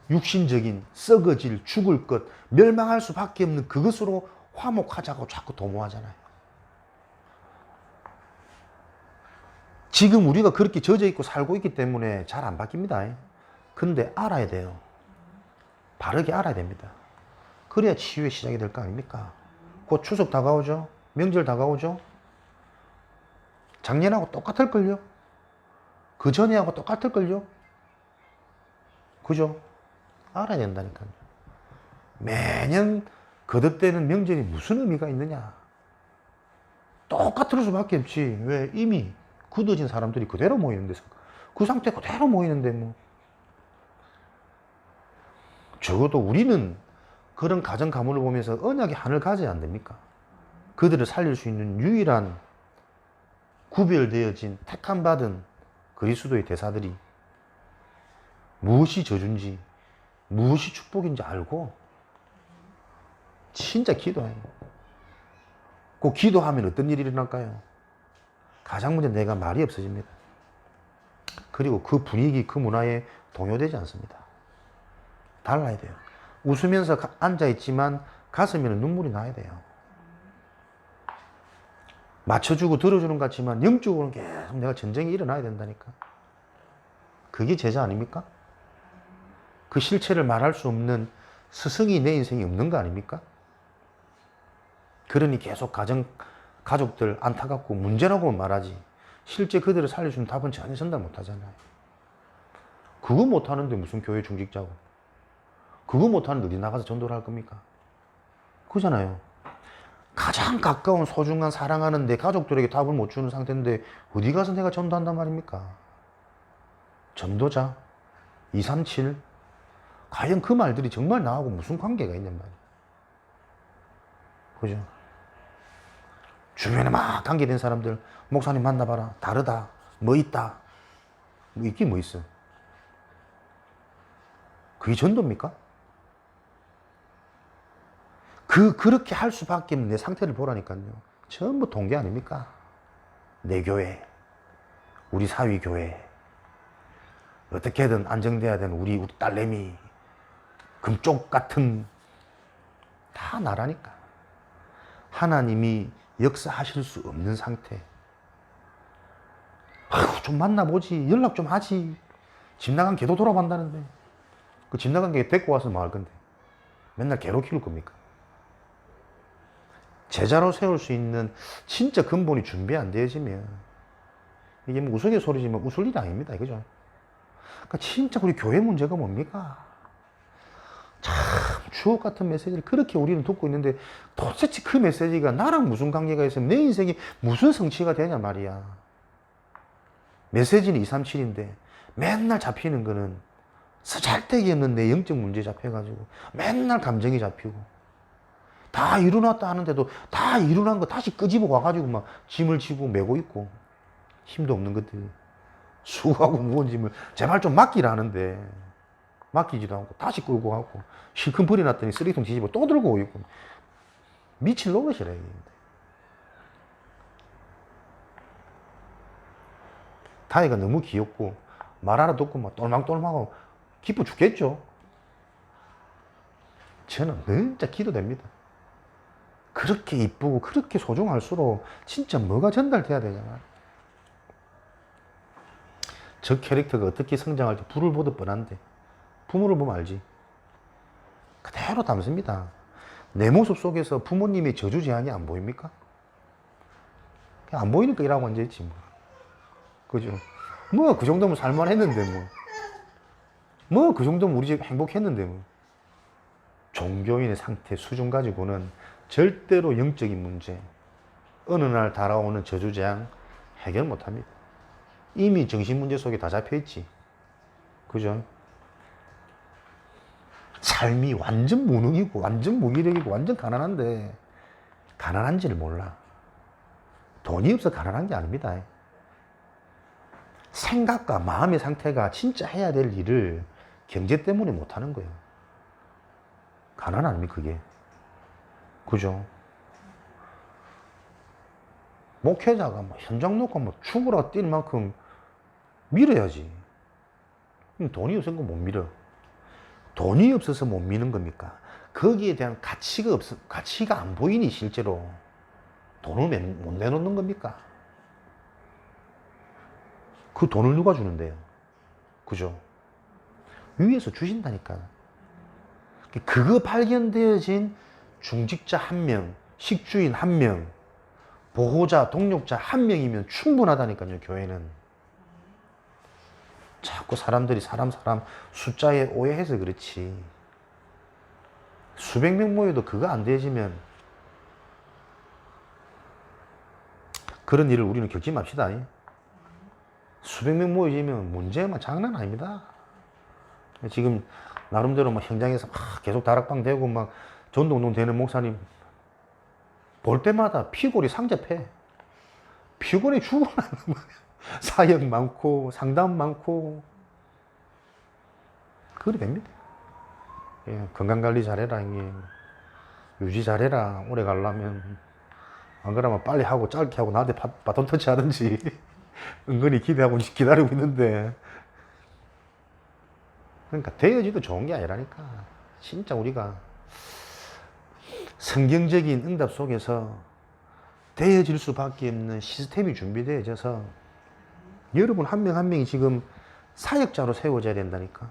육신적인 썩어질, 죽을 것, 멸망할 수밖에 없는 그것으로 화목하자고 자꾸 도모하잖아요. 지금 우리가 그렇게 젖어 있고 살고 있기 때문에 잘 안 바뀝니다. 근데 알아야 돼요. 바르게 알아야 됩니다. 그래야 치유의 시작이 될 거 아닙니까? 곧 추석 다가오죠. 명절 다가오죠. 작년하고 똑같을걸요. 그 전에하고 똑같을걸요. 그죠? 알아야 된다니까요. 매년 거듭되는 명절이 무슨 의미가 있느냐. 똑같을 수밖에 없지. 왜? 이미 굳어진 사람들이 그대로 모이는 데서, 그 상태 그대로 모이는데 뭐. 적어도 우리는 그런 가정 가문을 보면서 언약의 한을 가져야 안 됩니까? 그들을 살릴 수 있는 유일한 구별되어진 택함 받은 그리스도의 대사들이 무엇이 저주인지, 무엇이 축복인지 알고 진짜 기도해요. 그 기도하면 어떤 일이 일어날까요? 가장 먼저 내가 말이 없어집니다. 그리고 그 분위기, 그 문화에 동요되지 않습니다. 달라야 돼요. 웃으면서 앉아있지만 가슴에는 눈물이 나야 돼요. 맞춰주고 들어주는 것 같지만 영적으로는 계속 내가 전쟁이 일어나야 된다니까. 그게 제자 아닙니까? 그 실체를 말할 수 없는 스승이 내 인생에 없는 거 아닙니까? 그러니 계속 가족들 안타깝고 문제라고 말하지, 실제 그들을 살려주는 답은 전혀 전달 못하잖아요. 그거 못하는데 무슨 교회 중직자고, 그거 못하는데 어디 나가서 전도를 할 겁니까? 그잖아요. 가장 가까운 소중한 사랑하는 내 가족들에게 답을 못 주는 상태인데 어디 가서 내가 전도한단 말입니까? 전도자 237, 과연 그 말들이 정말 나하고 무슨 관계가 있냔 말이에요. 그죠? 주변에 막 관계된 사람들, 목사님 만나봐라, 다르다, 뭐 있다, 뭐 있긴 뭐 있어. 그게 전도입니까? 그렇게 할 수밖에 없는 내 상태를 보라니까요. 전부 동계 아닙니까? 내 교회, 우리 사위 교회, 어떻게든 안정돼야 되는 우리 딸내미, 금쪽 같은, 다 나라니까. 하나님이 역사하실 수 없는 상태. 아휴, 좀 만나보지, 연락 좀 하지. 집 나간 개도 돌아본다는데, 그 집 나간 개 데리고 와서 뭐 할 건데, 맨날 개로 키울 겁니까? 제자로 세울 수 있는 진짜 근본이 준비 안 되어지면 이게 뭐 우스갯소리지만 웃을 일이 아닙니다. 그죠? 그러니까 진짜 우리 교회 문제가 뭡니까? 참 주옥 같은 메시지를 그렇게 우리는 듣고 있는데 도대체 그 메시지가 나랑 무슨 관계가 있으면 내 인생이 무슨 성취가 되냐 말이야. 메시지는 237인데 맨날 잡히는 거는 쓰잘데기 없는 내 영적 문제 잡혀가지고 맨날 감정이 잡히고 다 이루놨다 하는데도 다 이루난 거 다시 끄집어 와가지고 막 짐을 지고 메고 있고 힘도 없는 것들 수고하고 무거운 짐을 제발 좀 맡기라 하는데 맡기지도 않고 다시 끌고 가고 실컷 버려놨더니 쓰레기통 뒤집어 또 들고 오고 미칠 노릇이래. 다이가 너무 귀엽고 말 알아듣고 막 똘망똘망하고 기뻐 죽겠죠. 저는 진짜 기도됩니다. 그렇게 이쁘고 그렇게 소중할수록 진짜 뭐가 전달돼야 되잖아. 저 캐릭터가 어떻게 성장할지 불을 보듯 뻔한데 부모를 보면 알지. 그대로 담습니다. 내 모습 속에서 부모님의 저주재앙이 안 보입니까? 그냥 안 보이니까 이라고 앉아있지 뭐. 그죠? 뭐 그 정도면 살만했는데 뭐 그 정도면 우리 집 행복했는데 뭐. 종교인의 상태 수준 가지고는 절대로 영적인 문제, 어느 날 달아오는 저주재앙 해결 못합니다. 이미 정신문제 속에 다 잡혀있지. 그죠? 삶이 완전 무능이고 완전 무기력이고 완전 가난한데 가난한지를 몰라. 돈이 없어 가난한 게 아닙니다. 생각과 마음의 상태가 진짜 해야 될 일을 경제 때문에 못하는 거예요. 가난 아닙니까 그게? 그죠? 목회자가 뭐 현장 놓고 뭐 죽으라 뛸 만큼 밀어야지. 돈이 없으니까 못 밀어. 돈이 없어서 못 미는 겁니까? 거기에 대한 가치가 안 보이니 실제로 돈을 못 내놓는 겁니까? 그 돈을 누가 주는데요? 그죠? 위에서 주신다니까. 그거 발견되어진 중직자 1명, 식주인 1명, 보호자, 동력자 1명이면 충분하다니까요, 교회는. 자꾸 사람들이 사람 숫자에 오해해서 그렇지. 수백 명 모여도 그거 안 되어지면 그런 일을 우리는 겪지 맙시다. 수백 명 모여지면 문제가 장난 아닙니다. 지금 나름대로 막 현장에서 막 계속 다락방 되고 막 전도운동 되는 목사님 볼 때마다 피골이 상접해. 피곤해 죽어나는 거야. 사역 많고 상담 많고 그래 됩니다. 예, 건강관리 잘해라. 이게 유지 잘해라. 오래 가려면. 안 그러면 빨리 하고 짧게 하고 나한테 바톤 터치 하든지. 은근히 기대하고 기다리고 있는데. 그러니까 되어지도 좋은 게 아니라니까. 진짜 우리가 성경적인 응답 속에서 되어질 수밖에 없는 시스템이 준비되어져서 여러분 한 명 한 명이 지금 사역자로 세워져야 된다니까.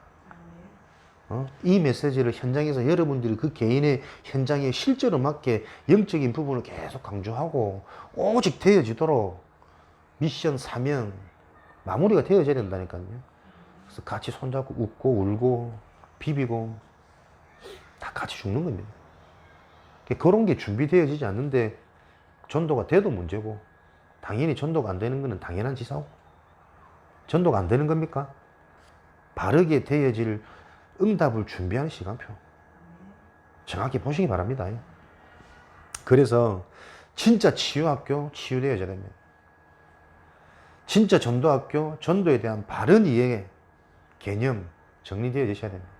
이 메시지를 현장에서 여러분들이 그 개인의 현장에 실제로 맞게 영적인 부분을 계속 강조하고 오직 되어지도록 미션, 사명, 마무리가 되어져야 된다니까요. 그래서 같이 손잡고 웃고 울고 비비고 다 같이 죽는 겁니다. 그런 게 준비되어지지 않는데 전도가 돼도 문제고 당연히 전도가 안 되는 것은 당연한 지사고 전도가 안 되는 겁니까? 바르게 되어질 응답을 준비하는 시간표 정확히 보시기 바랍니다. 그래서 진짜 치유학교 치유되어져야 됩니다. 진짜 전도학교 전도에 대한 바른 이해 개념 정리되어져야 됩니다.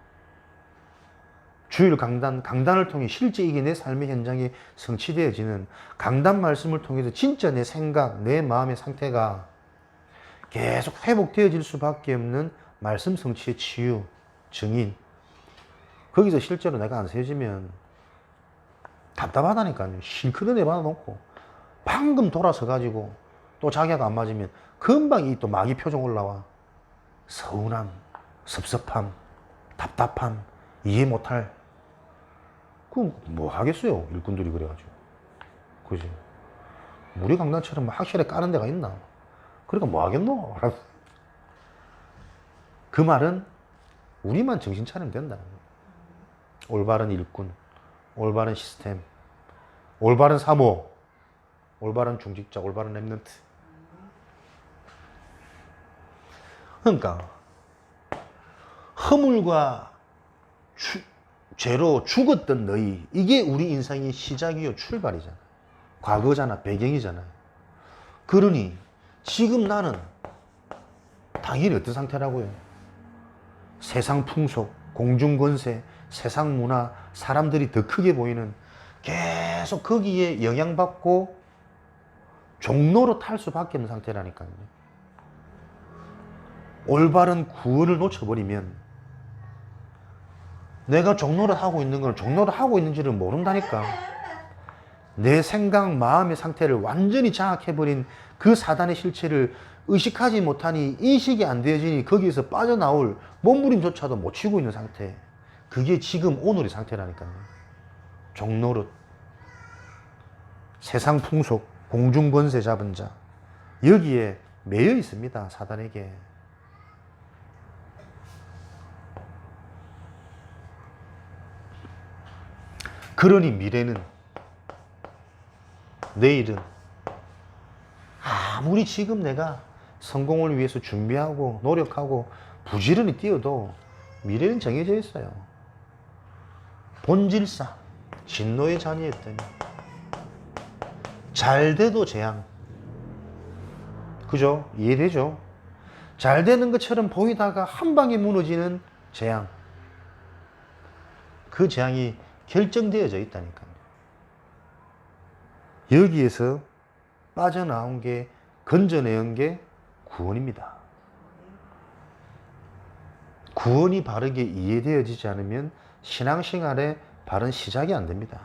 주일 강단을 통해 실제 이게 내 삶의 현장에 성취되어지는 강단 말씀을 통해서 진짜 내 생각, 내 마음의 상태가 계속 회복되어질 수밖에 없는 말씀 성취의 치유, 증인. 거기서 실제로 내가 안 세워지면 답답하다니까요. 실컷 은혜 받아놓고 방금 돌아서 가지고 또 자기가 안 맞으면 금방 이 또 마귀 표정 올라와. 서운함, 섭섭함, 답답함, 이해 못할. 그럼 뭐 하겠어요, 일꾼들이 그래가지고. 그지? 우리 강단처럼 확실히 까는 데가 있나? 그러니까 뭐 하겠노? 그 말은 우리만 정신 차리면 된다는 거야. 올바른 일꾼, 올바른 시스템, 올바른 사모, 올바른 중직자, 올바른 랩런트. 그러니까 허물과 죄로 죽었던 너희, 이게 우리 인생의 시작이요, 출발이잖아. 과거잖아, 배경이잖아. 그러니 지금 나는 당연히 어떤 상태라고요? 세상 풍속, 공중 권세, 세상 문화, 사람들이 더 크게 보이는, 계속 거기에 영향받고 종로로 탈 수밖에 없는 상태라니까요. 올바른 구원을 놓쳐버리면 내가 종로를 하고 있는 걸 종로를 하고 있는지를 모른다니까. 내 생각, 마음의 상태를 완전히 장악해버린 그 사단의 실체를 의식하지 못하니, 인식이 안 되어지니 거기에서 빠져나올 몸부림조차도 못 치고 있는 상태. 그게 지금 오늘의 상태라니까요. 종로릇, 세상 풍속, 공중 권세 잡은 자, 여기에 매여 있습니다. 사단에게. 그러니 미래는, 내일은 아무리 지금 내가 성공을 위해서 준비하고 노력하고 부지런히 뛰어도 미래는 정해져 있어요. 본질상 진노의 자녀였더니 잘 돼도 재앙. 그죠? 이해되죠? 잘 되는 것처럼 보이다가 한 방에 무너지는 재앙. 그 재앙이 결정되어져 있다니까요. 여기에서 빠져나온 게, 건져내온 게 구원입니다. 구원이 바르게 이해되어지지 않으면 신앙생활의 바른 시작이 안 됩니다.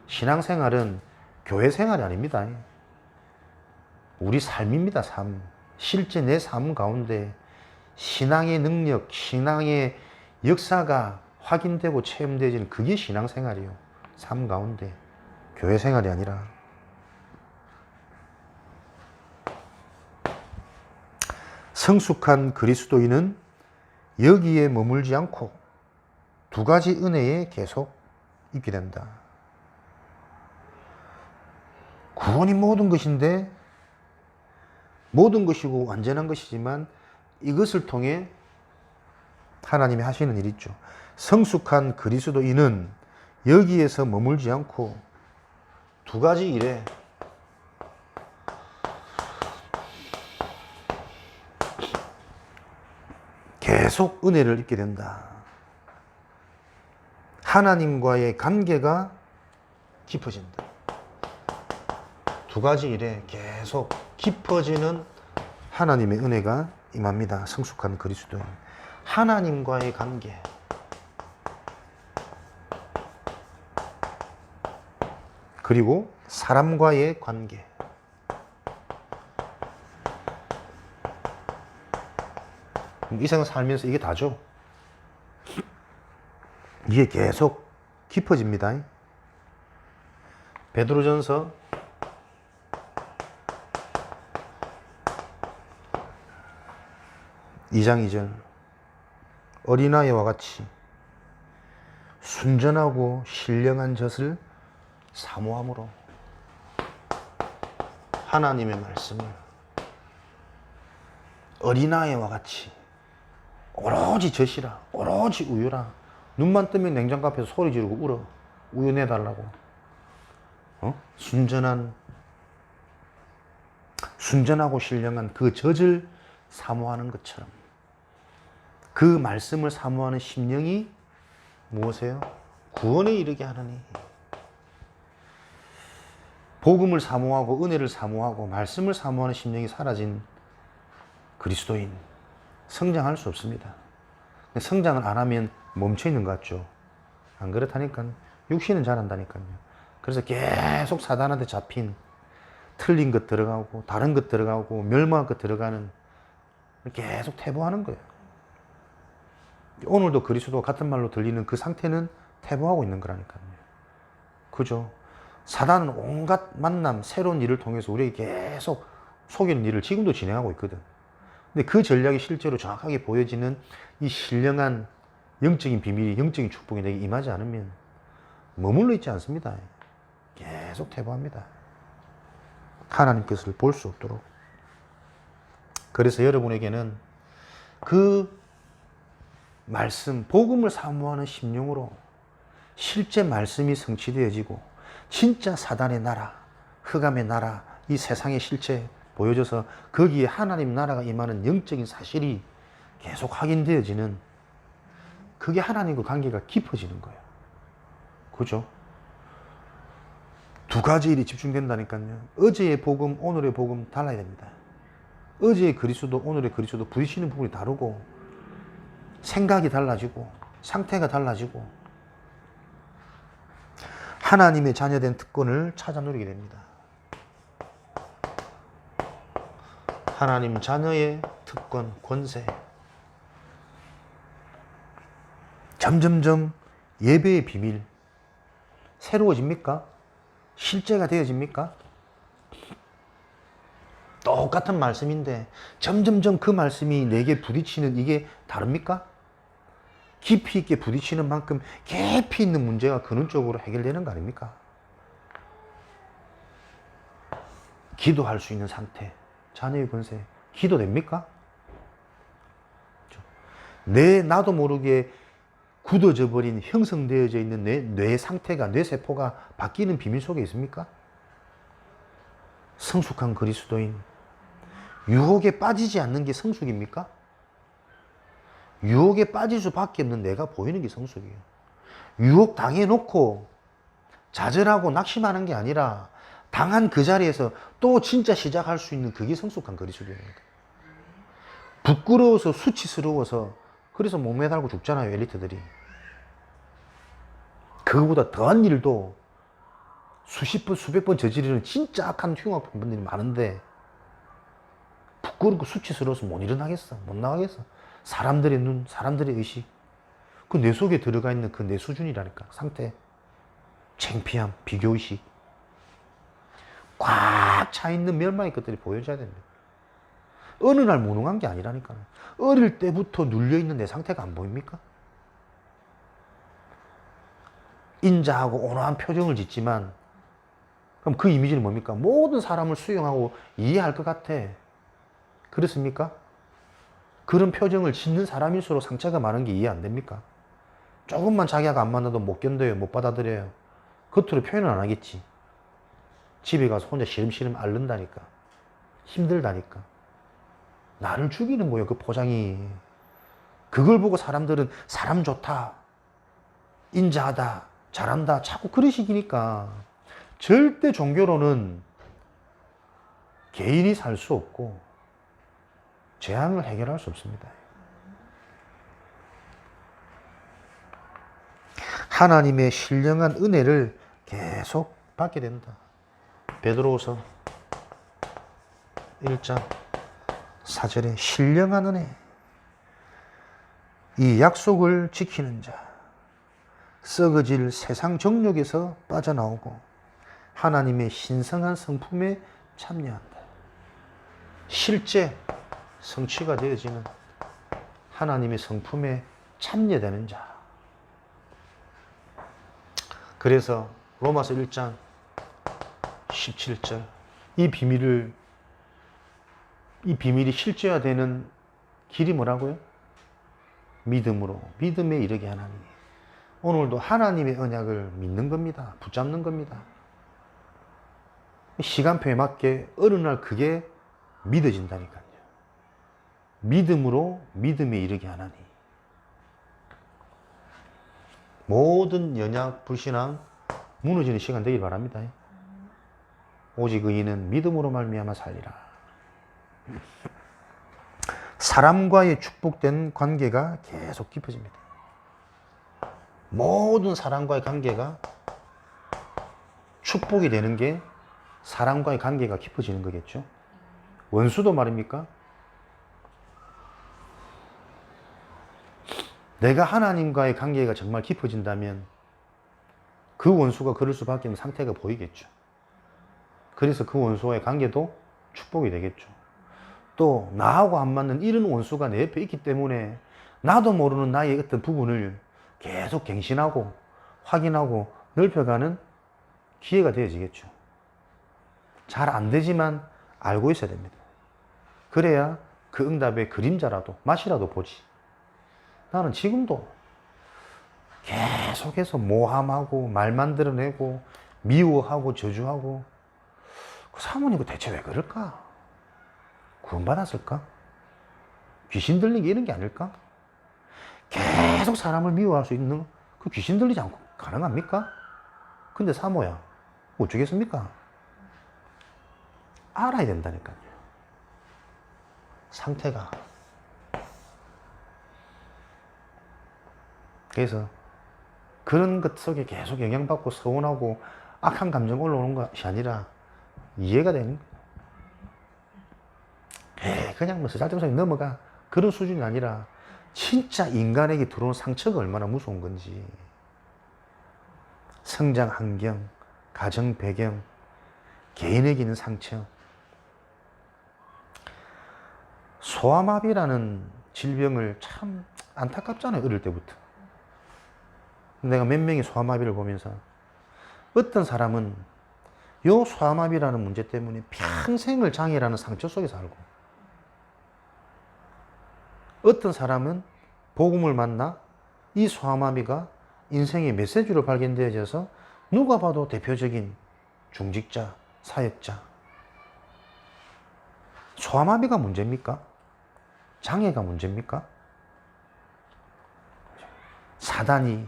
신앙생활은 교회 생활이 아닙니다. 우리 삶입니다. 삶. 실제 내 삶 가운데 신앙의 능력, 신앙의 역사가 확인되고 체험되어지는, 그게 신앙생활이에요. 삶 가운데. 교회 생활이 아니라. 성숙한 그리스도인은 여기에 머물지 않고 두 가지 은혜에 계속 있게 된다. 구원이 모든 것인데, 모든 것이고 완전한 것이지만 이것을 통해 하나님이 하시는 일이 있죠. 성숙한 그리스도인은 여기에서 머물지 않고 두 가지 일에 계속 은혜를 입게 된다. 하나님과의 관계가 깊어진다. 두 가지 일에 계속 깊어지는 하나님의 은혜가 임합니다. 성숙한 그리스도인. 하나님과의 관계. 그리고 사람과의 관계. 이 세상 살면서 이게 다죠. 이게 계속 깊어집니다. 베드로전서 2장 2절. 어린아이와 같이 순전하고 신령한 젖을 사모함으로 하나님의 말씀을 어린아이와 같이 오로지 젖이라, 오로지 우유라. 눈만 뜨면 냉장고 앞에서 소리 지르고 울어. 우유 내달라고. 순전하고 신령한 그 젖을 사모하는 것처럼, 그 말씀을 사모하는 심령이 무엇이에요? 구원에 이르게 하느니. 복음을 사모하고 은혜를 사모하고 말씀을 사모하는 심령이 사라진 그리스도인, 성장할 수 없습니다. 성장을 안 하면 멈춰 있는 것 같죠. 안 그렇다니까요. 육신은 잘한다니까요. 그래서 계속 사단한테 잡힌, 틀린 것 들어가고 다른 것 들어가고 멸망할 것 들어가는, 계속 퇴보하는 거예요. 오늘도 그리스도와 같은 말로 들리는 그 상태는 퇴보하고 있는 거라니까요. 그죠? 사단은 온갖 만남, 새로운 일을 통해서 우리에게 계속 속이는 일을 지금도 진행하고 있거든. 근데 그 전략이 실제로 정확하게 보여지는 이 신령한 영적인 비밀이, 영적인 축복이 내게 임하지 않으면 머물러 있지 않습니다. 계속 퇴보합니다. 하나님 것을 볼 수 없도록. 그래서 여러분에게는 그 말씀, 복음을 사모하는 심령으로 실제 말씀이 성취되어지고 진짜 사단의 나라, 흑암의 나라, 이 세상의 실체 보여줘서 거기에 하나님 나라가 임하는 영적인 사실이 계속 확인되어지는, 그게 하나님과 관계가 깊어지는 거예요. 그죠? 두 가지 일이 집중된다니까요. 어제의 복음, 오늘의 복음 달라야 됩니다. 어제의 그리스도, 오늘의 그리스도 부딪히는 부분이 다르고, 생각이 달라지고, 상태가 달라지고, 하나님의 자녀된 특권을 찾아 누리게 됩니다. 하나님 자녀의 특권, 권세. 점점점 예배의 비밀 새로워집니까? 실제가 되어집니까? 똑같은 말씀인데 점점점 그 말씀이 내게 부딪히는 이게 다릅니까? 깊이 있게 부딪히는 만큼 깊이 있는 문제가 근원적으로 해결되는 거 아닙니까? 기도할 수 있는 상태, 자녀의 권세, 기도됩니까? 나도 모르게 굳어져 버린, 형성되어져 있는 뇌 상태가, 뇌세포가 바뀌는 비밀 속에 있습니까? 성숙한 그리스도인, 유혹에 빠지지 않는 게 성숙입니까? 유혹에 빠질 수밖에 없는 내가 보이는 게 성숙이에요. 유혹 당해놓고 좌절하고 낙심하는 게 아니라 당한 그 자리에서 또 진짜 시작할 수 있는, 그게 성숙한 그리스도입니다. 부끄러워서, 수치스러워서 그래서 못 매달고 죽잖아요, 엘리트들이. 그거보다 더한 일도 수십 번, 수백 번 저지르는 진짜 악한 흉악한 분들이 많은데 부끄럽고 수치스러워서 못 일어나겠어, 못 나가겠어. 사람들의 눈, 사람들의 의식, 그 내 속에 들어가 있는 그 내 수준이라니까, 상태. 창피함, 비교의식, 꽉 차 있는 멸망의 것들이 보여져야 됩니다. 어느 날 무능한 게 아니라니까요. 어릴 때부터 눌려있는 내 상태가 안 보입니까? 인자하고 온화한 표정을 짓지만, 그럼 그 이미지는 뭡니까? 모든 사람을 수용하고 이해할 것 같아. 그렇습니까? 그런 표정을 짓는 사람일수록 상처가 많은 게 이해 안 됩니까? 조금만 자기가 안 만나도 못 견뎌요, 못 받아들여요. 겉으로 표현은 안 하겠지. 집에 가서 혼자 시름시름 앓는다니까. 힘들다니까. 나를 죽이는 거예요, 그 포장이. 그걸 보고 사람들은 사람 좋다, 인자하다, 잘한다, 자꾸 그러시기니까. 절대 종교로는 개인이 살 수 없고 재앙을 해결할 수 없습니다. 하나님의 신령한 은혜를 계속 받게 된다. 베드로후서 1장 4절에 신령한 은혜, 이 약속을 지키는 자, 썩어질 세상 정욕에서 빠져나오고 하나님의 신성한 성품에 참여한다. 실제 성취가 되어지는 하나님의 성품에 참여되는 자. 그래서 로마서 1장 17절, 이 비밀이 실제화되는 길이 뭐라고요? 믿음으로, 믿음에 이르게 하나님. 오늘도 하나님의 언약을 믿는 겁니다. 붙잡는 겁니다. 시간표에 맞게 어느 날 그게 믿어진다니까요. 믿음으로 믿음에 이르게 하나니. 모든 연약, 불신앙 무너지는 시간 되길 바랍니다. 오직 의인은 믿음으로 말미암아 살리라. 사람과의 축복된 관계가 계속 깊어집니다. 모든 사람과의 관계가 축복이 되는 게 사람과의 관계가 깊어지는 거겠죠. 원수도 말입니까? 내가 하나님과의 관계가 정말 깊어진다면 그 원수가 그럴 수밖에 없는 상태가 보이겠죠. 그래서 그 원수와의 관계도 축복이 되겠죠. 또 나하고 안 맞는 이런 원수가 내 옆에 있기 때문에 나도 모르는 나의 어떤 부분을 계속 갱신하고 확인하고 넓혀가는 기회가 되어지겠죠. 잘 안 되지만 알고 있어야 됩니다. 그래야 그 응답의 그림자라도 맛이라도 보지. 나는 지금도 계속해서 모함하고 말 만들어내고 미워하고 저주하고 그 사모님 그 대체 왜 그럴까? 구원받았을까? 귀신 들린 게 이런 게 아닐까? 계속 사람을 미워할 수 있는 그 귀신 들리지 않고 가능합니까? 근데 사모야 어쩌겠습니까? 알아야 된다니까요. 상태가. 그래서 그런 것 속에 계속 영향받고 서운하고 악한 감정 올라오는 것이 아니라 이해가 되는 거예요. 그냥 뭐 쓰잘데없이 넘어가. 그런 수준이 아니라 진짜 인간에게 들어온 상처가 얼마나 무서운 건지. 성장 환경, 가정 배경, 개인에게 있는 상처. 소아마비라는 질병을 참 안타깝잖아요, 어릴 때부터. 내가 몇 명의 소아마비를 보면서 어떤 사람은 요 소아마비라는 문제 때문에 평생을 장애라는 상처 속에 살고, 어떤 사람은 복음을 만나 이 소아마비가 인생의 메시지로 발견되어져서 누가 봐도 대표적인 중직자, 사역자. 소아마비가 문제입니까? 장애가 문제입니까? 사단이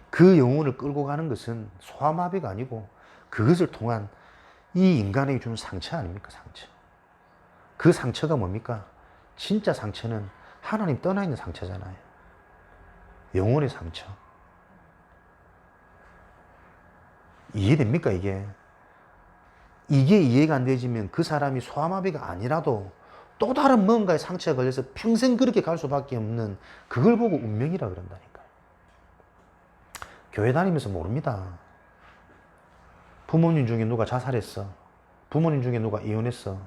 그 영혼을 끌고 가는 것은 소아마비가 아니고 그것을 통한 이 인간에게 주는 상처 아닙니까? 상처. 그 상처가 뭡니까? 진짜 상처는 하나님 떠나 있는 상처잖아요. 영혼의 상처. 이해됩니까, 이게? 이게 이해가 안 되지면 그 사람이 소아마비가 아니라도 또 다른 뭔가의 상처가 걸려서 평생 그렇게 갈 수밖에 없는 그걸 보고 운명이라 그런다니까. 교회 다니면서 모릅니다. 부모님 중에 누가 자살했어. 부모님 중에 누가 이혼했어.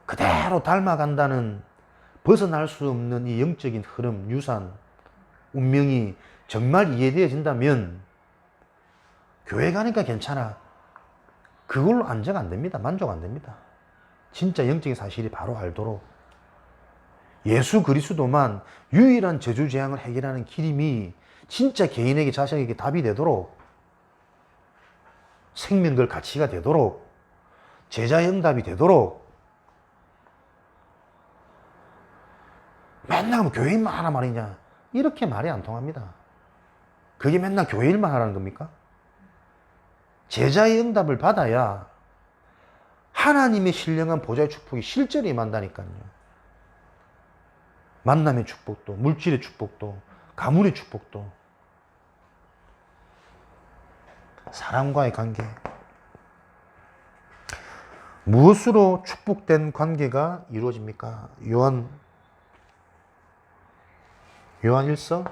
그대로 닮아간다는 벗어날 수 없는 이 영적인 흐름, 유산, 운명이 정말 이해되어진다면 교회 가니까 괜찮아. 그걸로 안정 안 됩니다. 만족 안 됩니다. 진짜 영적인 사실이 바로 알도록 예수 그리스도만 유일한 저주재앙을 해결하는 길임이 진짜 개인에게 자신에게 답이 되도록, 생명들 가치가 되도록, 제자의 응답이 되도록, 맨날 교회 일만 하나 말이냐, 이렇게 말이 안 통합니다. 그게 맨날 교회 일만 하라는 겁니까? 제자의 응답을 받아야 하나님의 신령한 보좌의 축복이 실제로 임한다니까요. 만남의 축복도, 물질의 축복도, 가문의 축복도, 사람과의 관계. 무엇으로 축복된 관계가 이루어집니까? 요한 1서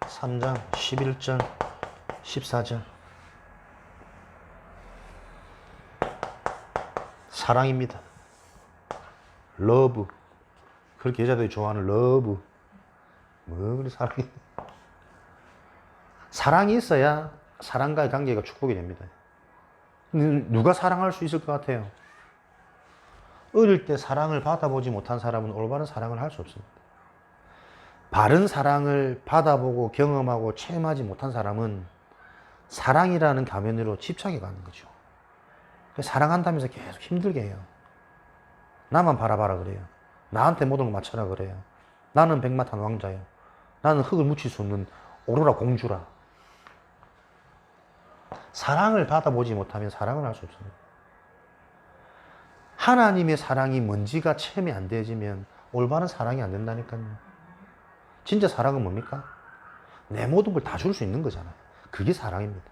3장 11절 14절. 사랑입니다. 러브. 그렇게 여자들이 좋아하는 러브. 뭐 그래 사랑이. 사랑이 있어야 사랑과의 관계가 축복이 됩니다. 누가 사랑할 수 있을 것 같아요? 어릴 때 사랑을 받아보지 못한 사람은 올바른 사랑을 할 수 없습니다. 바른 사랑을 받아보고 경험하고 체험하지 못한 사람은 사랑이라는 가면으로 집착해 가는 거죠. 사랑한다면서 계속 힘들게 해요. 나만 바라봐라 그래요. 나한테 모든 걸 맞춰라 그래요. 나는 백마탄 왕자예요. 나는 흙을 묻힐 수 없는 오로라 공주라. 사랑을 받아보지 못하면 사랑을 할 수 없습니다. 하나님의 사랑이 뭔지가 체험이 안 되어지면 올바른 사랑이 안 된다니까요. 진짜 사랑은 뭡니까? 내 모든 걸 다 줄 수 있는 거잖아요. 그게 사랑입니다.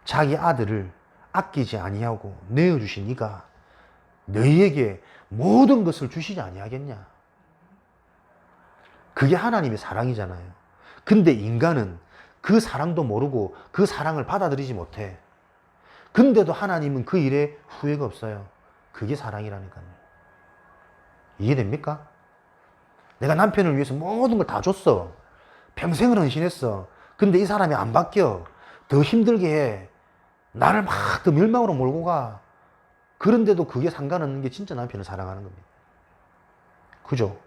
자기 아들을 아끼지 아니하고 내어주신 이가 너희에게 모든 것을 주시지 아니하겠냐. 그게 하나님의 사랑이잖아요. 근데 인간은 그 사랑도 모르고 그 사랑을 받아들이지 못해. 근데도 하나님은 그 일에 후회가 없어요. 그게 사랑이라니까요. 이해됩니까? 내가 남편을 위해서 모든 걸 다 줬어. 평생을 헌신했어. 근데 이 사람이 안 바뀌어. 더 힘들게 해. 나를 막 더 멸망으로 몰고 가. 그런데도 그게 상관없는 게 진짜 남편을 사랑하는 겁니다. 그죠?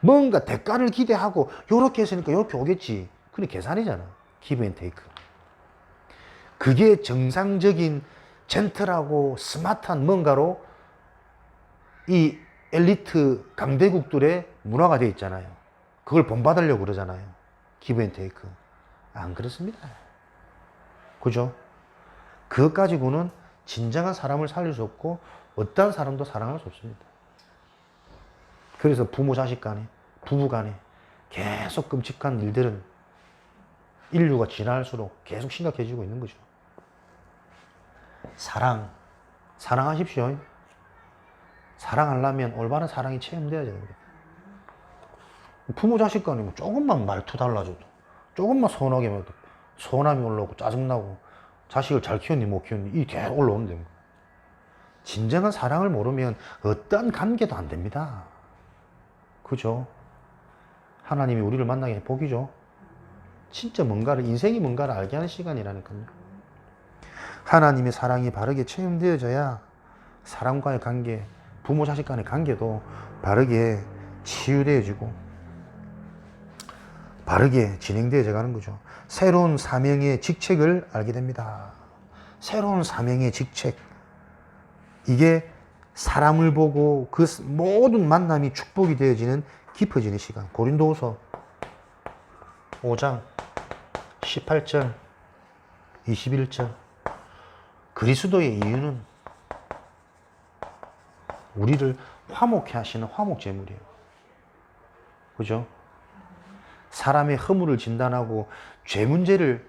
뭔가 대가를 기대하고 요렇게 했으니까 요렇게 오겠지. 그게 계산이잖아. 기브 앤 테이크. 그게 정상적인 젠틀하고 스마트한 뭔가로 이 엘리트 강대국들의 문화가 되어 있잖아요. 그걸 본받으려고 그러잖아요. 기브 앤 테이크. 안 그렇습니다. 그죠? 그것 가지고는 진정한 사람을 살릴 수 없고 어떠한 사람도 사랑할 수 없습니다. 그래서 부모 자식 간에, 부부 간에 계속 끔찍한 일들은 인류가 지날수록 계속 심각해지고 있는 거죠. 사랑하십시오. 사랑하려면 올바른 사랑이 체험돼야 됩니다. 부모 자식 간에 뭐 조금만 말투 달라져도, 조금만 서운하게 해도 서운함이 올라오고 짜증나고, 자식을 잘 키웠니 못 키웠니 이 계속 올라오는데, 진정한 사랑을 모르면 어떤 관계도 안 됩니다. 그죠? 하나님이 우리를 만나게 해 복이죠. 진짜 뭔가를, 인생이 뭔가를 알게 하는 시간이라니까요. 하나님의 사랑이 바르게 체험되어져야 사람과의 관계, 부모 자식 간의 관계도 바르게 치유되어지고 바르게 진행되어져 가는 거죠. 새로운 사명의 직책을 알게 됩니다. 새로운 사명의 직책. 이게 사람을 보고 그 모든 만남이 축복이 되어지는 깊어지는 시간. 고린도후서 5장 18절 21절. 그리스도의 이유는 우리를 화목해 하시는 화목제물이에요. 그죠? 사람의 허물을 진단하고 죄 문제를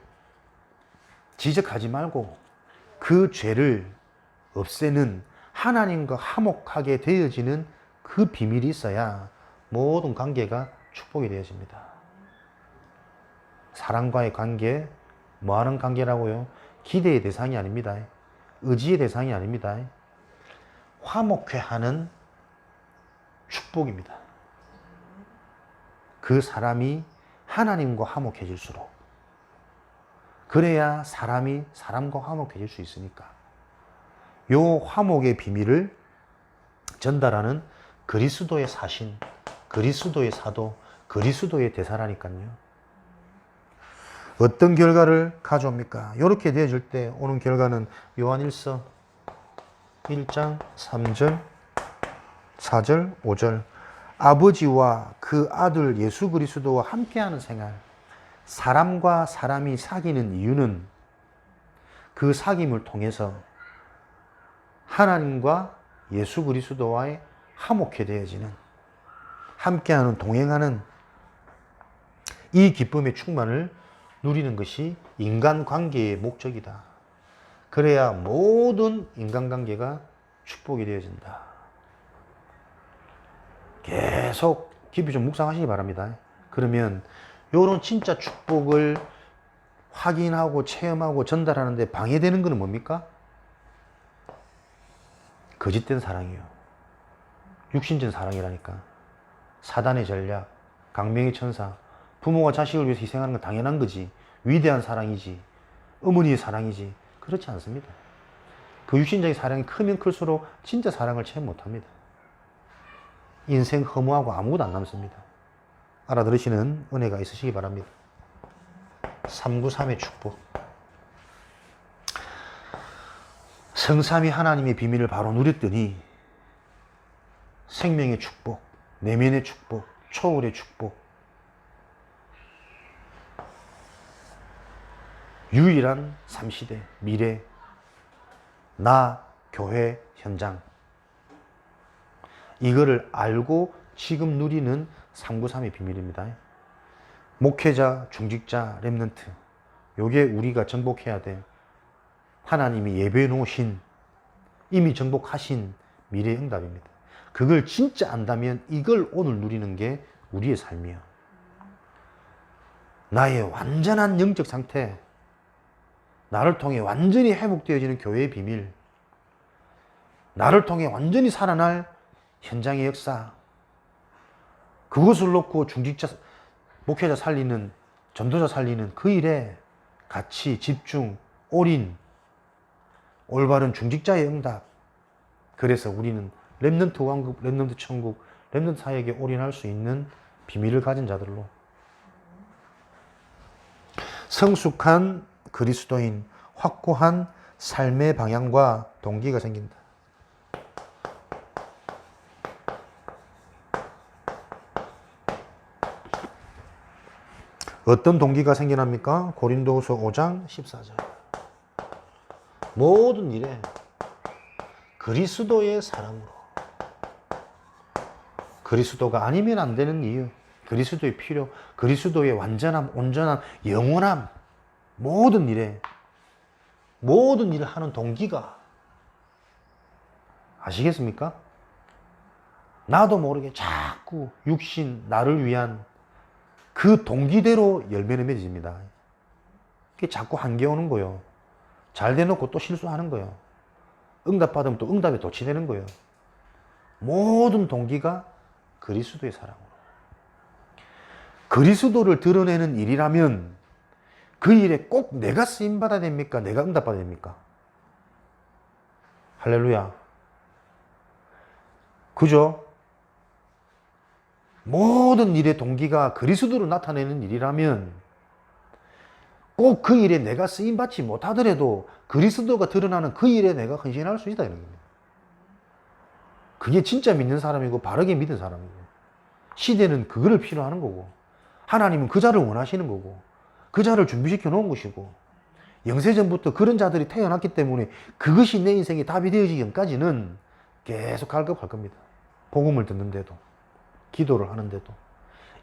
지적하지 말고 그 죄를 없애는, 하나님과 화목하게 되어지는 그 비밀이 있어야 모든 관계가 축복이 되어집니다. 사람과의 관계, 뭐 하는 관계라고요? 기대의 대상이 아닙니다. 의지의 대상이 아닙니다. 화목해 하는 축복입니다. 그 사람이 하나님과 화목해질수록, 그래야 사람이 사람과 화목해질 수 있으니까, 요 화목의 비밀을 전달하는 그리스도의 사신, 그리스도의 사도, 그리스도의 대사라니까요. 어떤 결과를 가져옵니까? 이렇게 되어질 때 오는 결과는 요한일서 1장 3절, 4절, 5절. 아버지와 그 아들 예수 그리스도와 함께하는 생활. 사람과 사람이 사귀는 이유는 그 사귐을 통해서 하나님과 예수 그리스도와의 화목해 되어지는, 함께하는, 동행하는 이 기쁨의 충만을 누리는 것이 인간관계의 목적이다. 그래야 모든 인간관계가 축복이 되어진다. 계속 깊이 좀 묵상하시기 바랍니다. 그러면 이런 진짜 축복을 확인하고 체험하고 전달하는데 방해되는 것은 뭡니까? 거짓된 사랑이에요. 육신적 사랑이라니까. 사단의 전략, 강명의 천사. 부모가 자식을 위해서 희생하는 건 당연한 거지. 위대한 사랑이지. 어머니의 사랑이지. 그렇지 않습니다. 그 육신적인 사랑이 크면 클수록 진짜 사랑을 체험 못합니다. 인생 허무하고 아무것도 안 남습니다. 알아들으시는 은혜가 있으시기 바랍니다. 393의 축복. 성삼위 하나님의 비밀을 바로 누렸더니 생명의 축복, 내면의 축복, 초월의 축복, 유일한 3시대, 미래, 나, 교회, 현장. 이거를 알고 지금 누리는 393의 비밀입니다. 목회자, 중직자, 렘넌트. 요게 우리가 정복해야 돼. 하나님이 예배해 놓으신, 이미 정복하신 미래의 응답입니다. 그걸 진짜 안다면 이걸 오늘 누리는 게 우리의 삶이에요. 나의 완전한 영적 상태, 나를 통해 완전히 회복되어지는 교회의 비밀, 나를 통해 완전히 살아날 현장의 역사, 그것을 놓고 중직자, 목회자 살리는, 전도자 살리는 그 일에 같이 집중, 올인, 올바른 중직자의 응답. 그래서 우리는 렘넌트 왕국, 렘넌트 천국, 렘넌트 사역에 올인할 수 있는 비밀을 가진 자들로 성숙한 그리스도인, 확고한 삶의 방향과 동기가 생긴다. 어떤 동기가 생겨납니까? 고린도후서 5장 14절. 모든 일에 그리스도의 사랑으로. 그리스도가 아니면 안 되는 이유, 그리스도의 필요, 그리스도의 완전함, 온전함, 영원함, 모든 일을 하는 동기가, 아시겠습니까? 나도 모르게 자꾸 육신, 나를 위한 그 동기대로 열매를 맺습니다. 그게 자꾸 한계 오는 거예요. 잘 대놓고 또 실수하는 거예요. 응답받으면 또 응답에 도취되는 거예요. 모든 동기가 그리스도의 사랑으로. 그리스도를 드러내는 일이라면 그 일에 꼭 내가 쓰임받아야 됩니까? 내가 응답받아야 됩니까? 할렐루야. 그죠? 모든 일의 동기가 그리스도로 나타내는 일이라면 꼭 그 일에 내가 쓰임받지 못하더라도 그리스도가 드러나는 그 일에 내가 헌신할 수 있다, 이런 겁니다. 그게 진짜 믿는 사람이고 바르게 믿는 사람이고, 시대는 그거를 필요하는 거고, 하나님은 그 자를 원하시는 거고, 그 자를 준비시켜 놓은 것이고, 영세전부터 그런 자들이 태어났기 때문에 그것이 내 인생의 답이 되어지기 전까지는 계속 갈급할 겁니다. 복음을 듣는데도, 기도를 하는데도,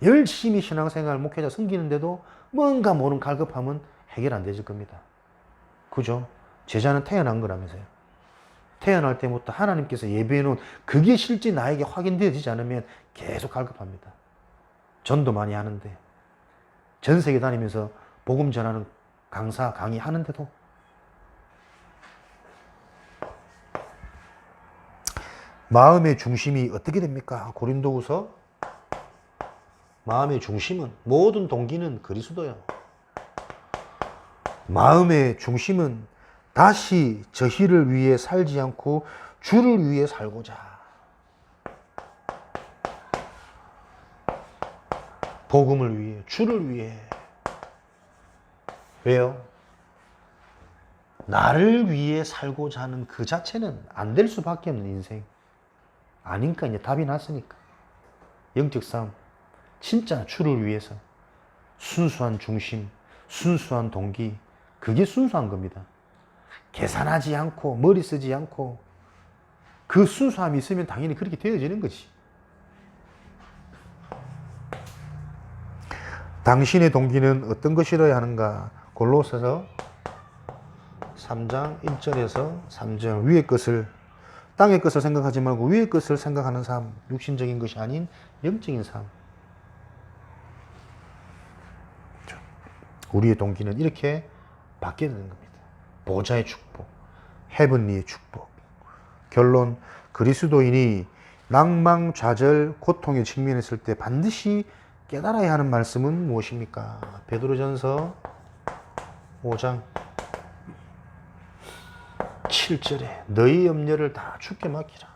열심히 신앙생활 목회자 섬기는데도 뭔가 모르는 갈급함은 해결 안 되질 겁니다. 그죠? 제자는 태어난 거라면서요. 태어날 때부터 하나님께서 예비해 놓은 그게 실제 나에게 확인되어지지 않으면 계속 갈급합니다. 전도 많이 하는데, 전 세계 다니면서 복음 전하는 강사, 강의하는데도 마음의 중심이 어떻게 됩니까? 고린도후서 마음의 중심은, 모든 동기는 그리스도요. 마음의 중심은 다시 저희를 위해 살지 않고 주를 위해 살고자. 복음을 위해, 주를 위해. 왜요? 나를 위해 살고자 하는 그 자체는 안 될 수밖에 없는 인생. 아니니까 이제 답이 났으니까. 영적 싸움. 진짜 주를 위해서. 순수한 중심, 순수한 동기. 그게 순수한 겁니다. 계산하지 않고, 머리 쓰지 않고, 그 순수함이 있으면 당연히 그렇게 되어지는 거지. 당신의 동기는 어떤 것이라야 하는가? 골로새서 3장 1절에서 3절. 위의 것을, 땅의 것을 생각하지 말고 위의 것을 생각하는 삶. 육신적인 것이 아닌 영적인 삶. 우리의 동기는 이렇게 바뀌어야 되는 겁니다. 보좌의 축복, 헤븐리의 축복. 결론, 그리스도인이 낭망, 좌절, 고통에 직면했을 때 반드시 깨달아야 하는 말씀은 무엇입니까? 베드로전서 5장 7절에 너희 염려를 다 주께 맡기라.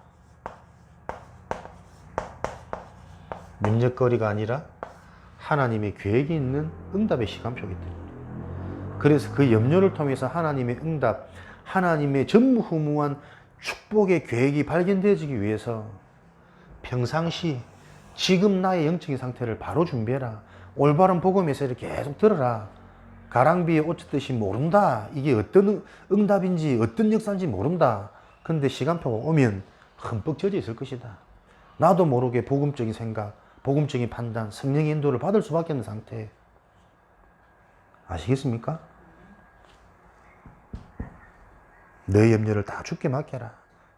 염려거리가 아니라 하나님의 계획이 있는 응답의 시간표이기 때문에. 그래서 그 염려를 통해서 하나님의 응답, 하나님의 전무후무한 축복의 계획이 발견되어지기 위해서 평상시 지금 나의 영적인 상태를 바로 준비해라. 올바른 복음 메시지를 계속 들어라. 가랑비에 옷 젖듯이 모른다. 이게 어떤 응답인지 어떤 역사인지 모른다. 근데 시간표가 오면 흠뻑 젖어 있을 것이다. 나도 모르게 복음적인 생각, 복음적인 판단, 성령의 인도를 받을 수밖에 없는 상태. 아시겠습니까? 너의 염려를 다 주께 맡겨라.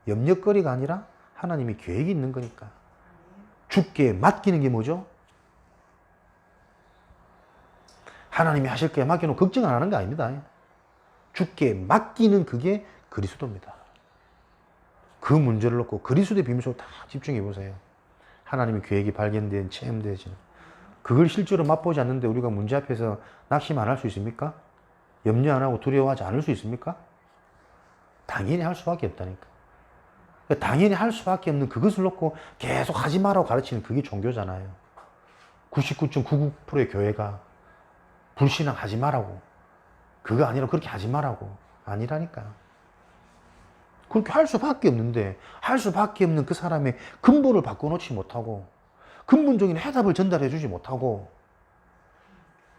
염려거리가 아니라 하나님의 계획이 있는 거니까. 주께 맡기는 게 뭐죠? 하나님이 하실 거에 맡기놓고 걱정 안 하는 게 아닙니다. 주께 맡기는 그게 그리스도입니다. 그 문제를 놓고 그리스도의 비밀 속으로 다 집중해 보세요. 하나님의 계획이 발견된, 체험되어지는. 그걸 실제로 맛보지 않는데 우리가 문제 앞에서 낙심 안 할 수 있습니까? 염려 안 하고 두려워하지 않을 수 있습니까? 당연히 할 수밖에 없다니까. 당연히 할 수밖에 없는 그것을 놓고 계속 하지 말라고 가르치는 그게 종교잖아요. 99.99%의 교회가 불신앙하지 말라고. 그거 아니라 그렇게 하지 말라고. 아니라니까. 그렇게 할 수밖에 없는데, 할 수밖에 없는 그 사람의 근본을 바꿔놓지 못하고, 근본적인 해답을 전달해 주지 못하고,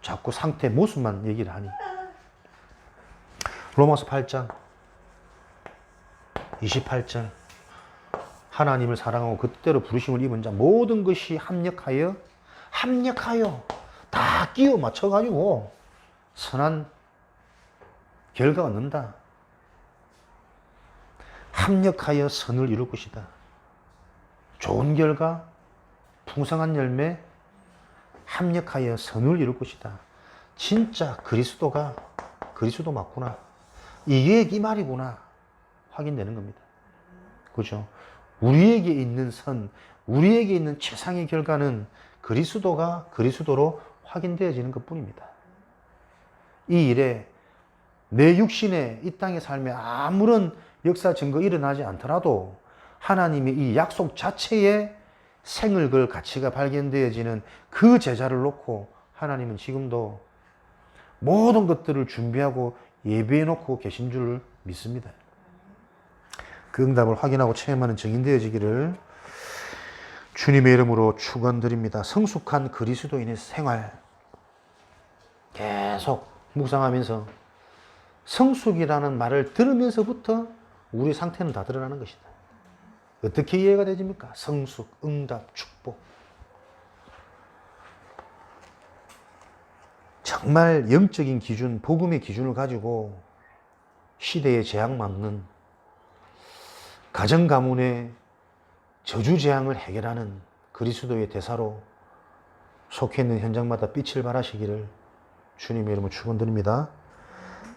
자꾸 상태, 모습만 얘기를 하니. 로마서 8장 28절. 하나님을 사랑하고 그 뜻대로 부르심을 입은 자 모든 것이 합력하여 다 끼워 맞춰가지고 선한 결과가 얻는다. 합력하여 선을 이룰 것이다. 좋은 결과, 풍성한 열매, 합력하여 선을 이룰 것이다. 진짜 그리스도 맞구나. 이게 이 말이구나. 확인되는 겁니다. 그죠? 우리에게 있는 선, 우리에게 있는 최상의 결과는 그리스도가 그리스도로 확인되어지는 것 뿐입니다. 이 일에 내 육신의 이 땅의 삶에 아무런 역사 증거 일어나지 않더라도 하나님의 이 약속 자체에 생을 걸 가치가 발견되어지는 그 제자를 놓고 하나님은 지금도 모든 것들을 준비하고 예비해 놓고 계신 줄 믿습니다. 그 응답을 확인하고 체험하는 증인되어지기를 주님의 이름으로 축원드립니다. 성숙한 그리스도인의 생활 계속 묵상하면서 성숙이라는 말을 들으면서부터 우리 상태는 다 드러나는 것이다. 어떻게 이해가 되십니까? 성숙, 응답, 축복. 정말 영적인 기준, 복음의 기준을 가지고 시대의 재앙 막는 가정 가문의 저주 재앙을 해결하는 그리스도의 대사로 속해 있는 현장마다 빛을 발하시기를 주님의 이름으로 축원드립니다.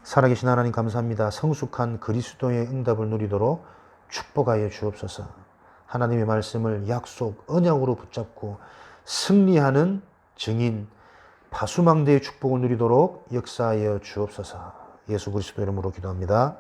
살아계신 하나님 감사합니다. 성숙한 그리스도의 응답을 누리도록 축복하여 주옵소서. 하나님의 말씀을 약속, 언약으로 붙잡고 승리하는 증인, 파수망대의 축복을 누리도록 역사하여 주옵소서. 예수 그리스도 이름으로 기도합니다.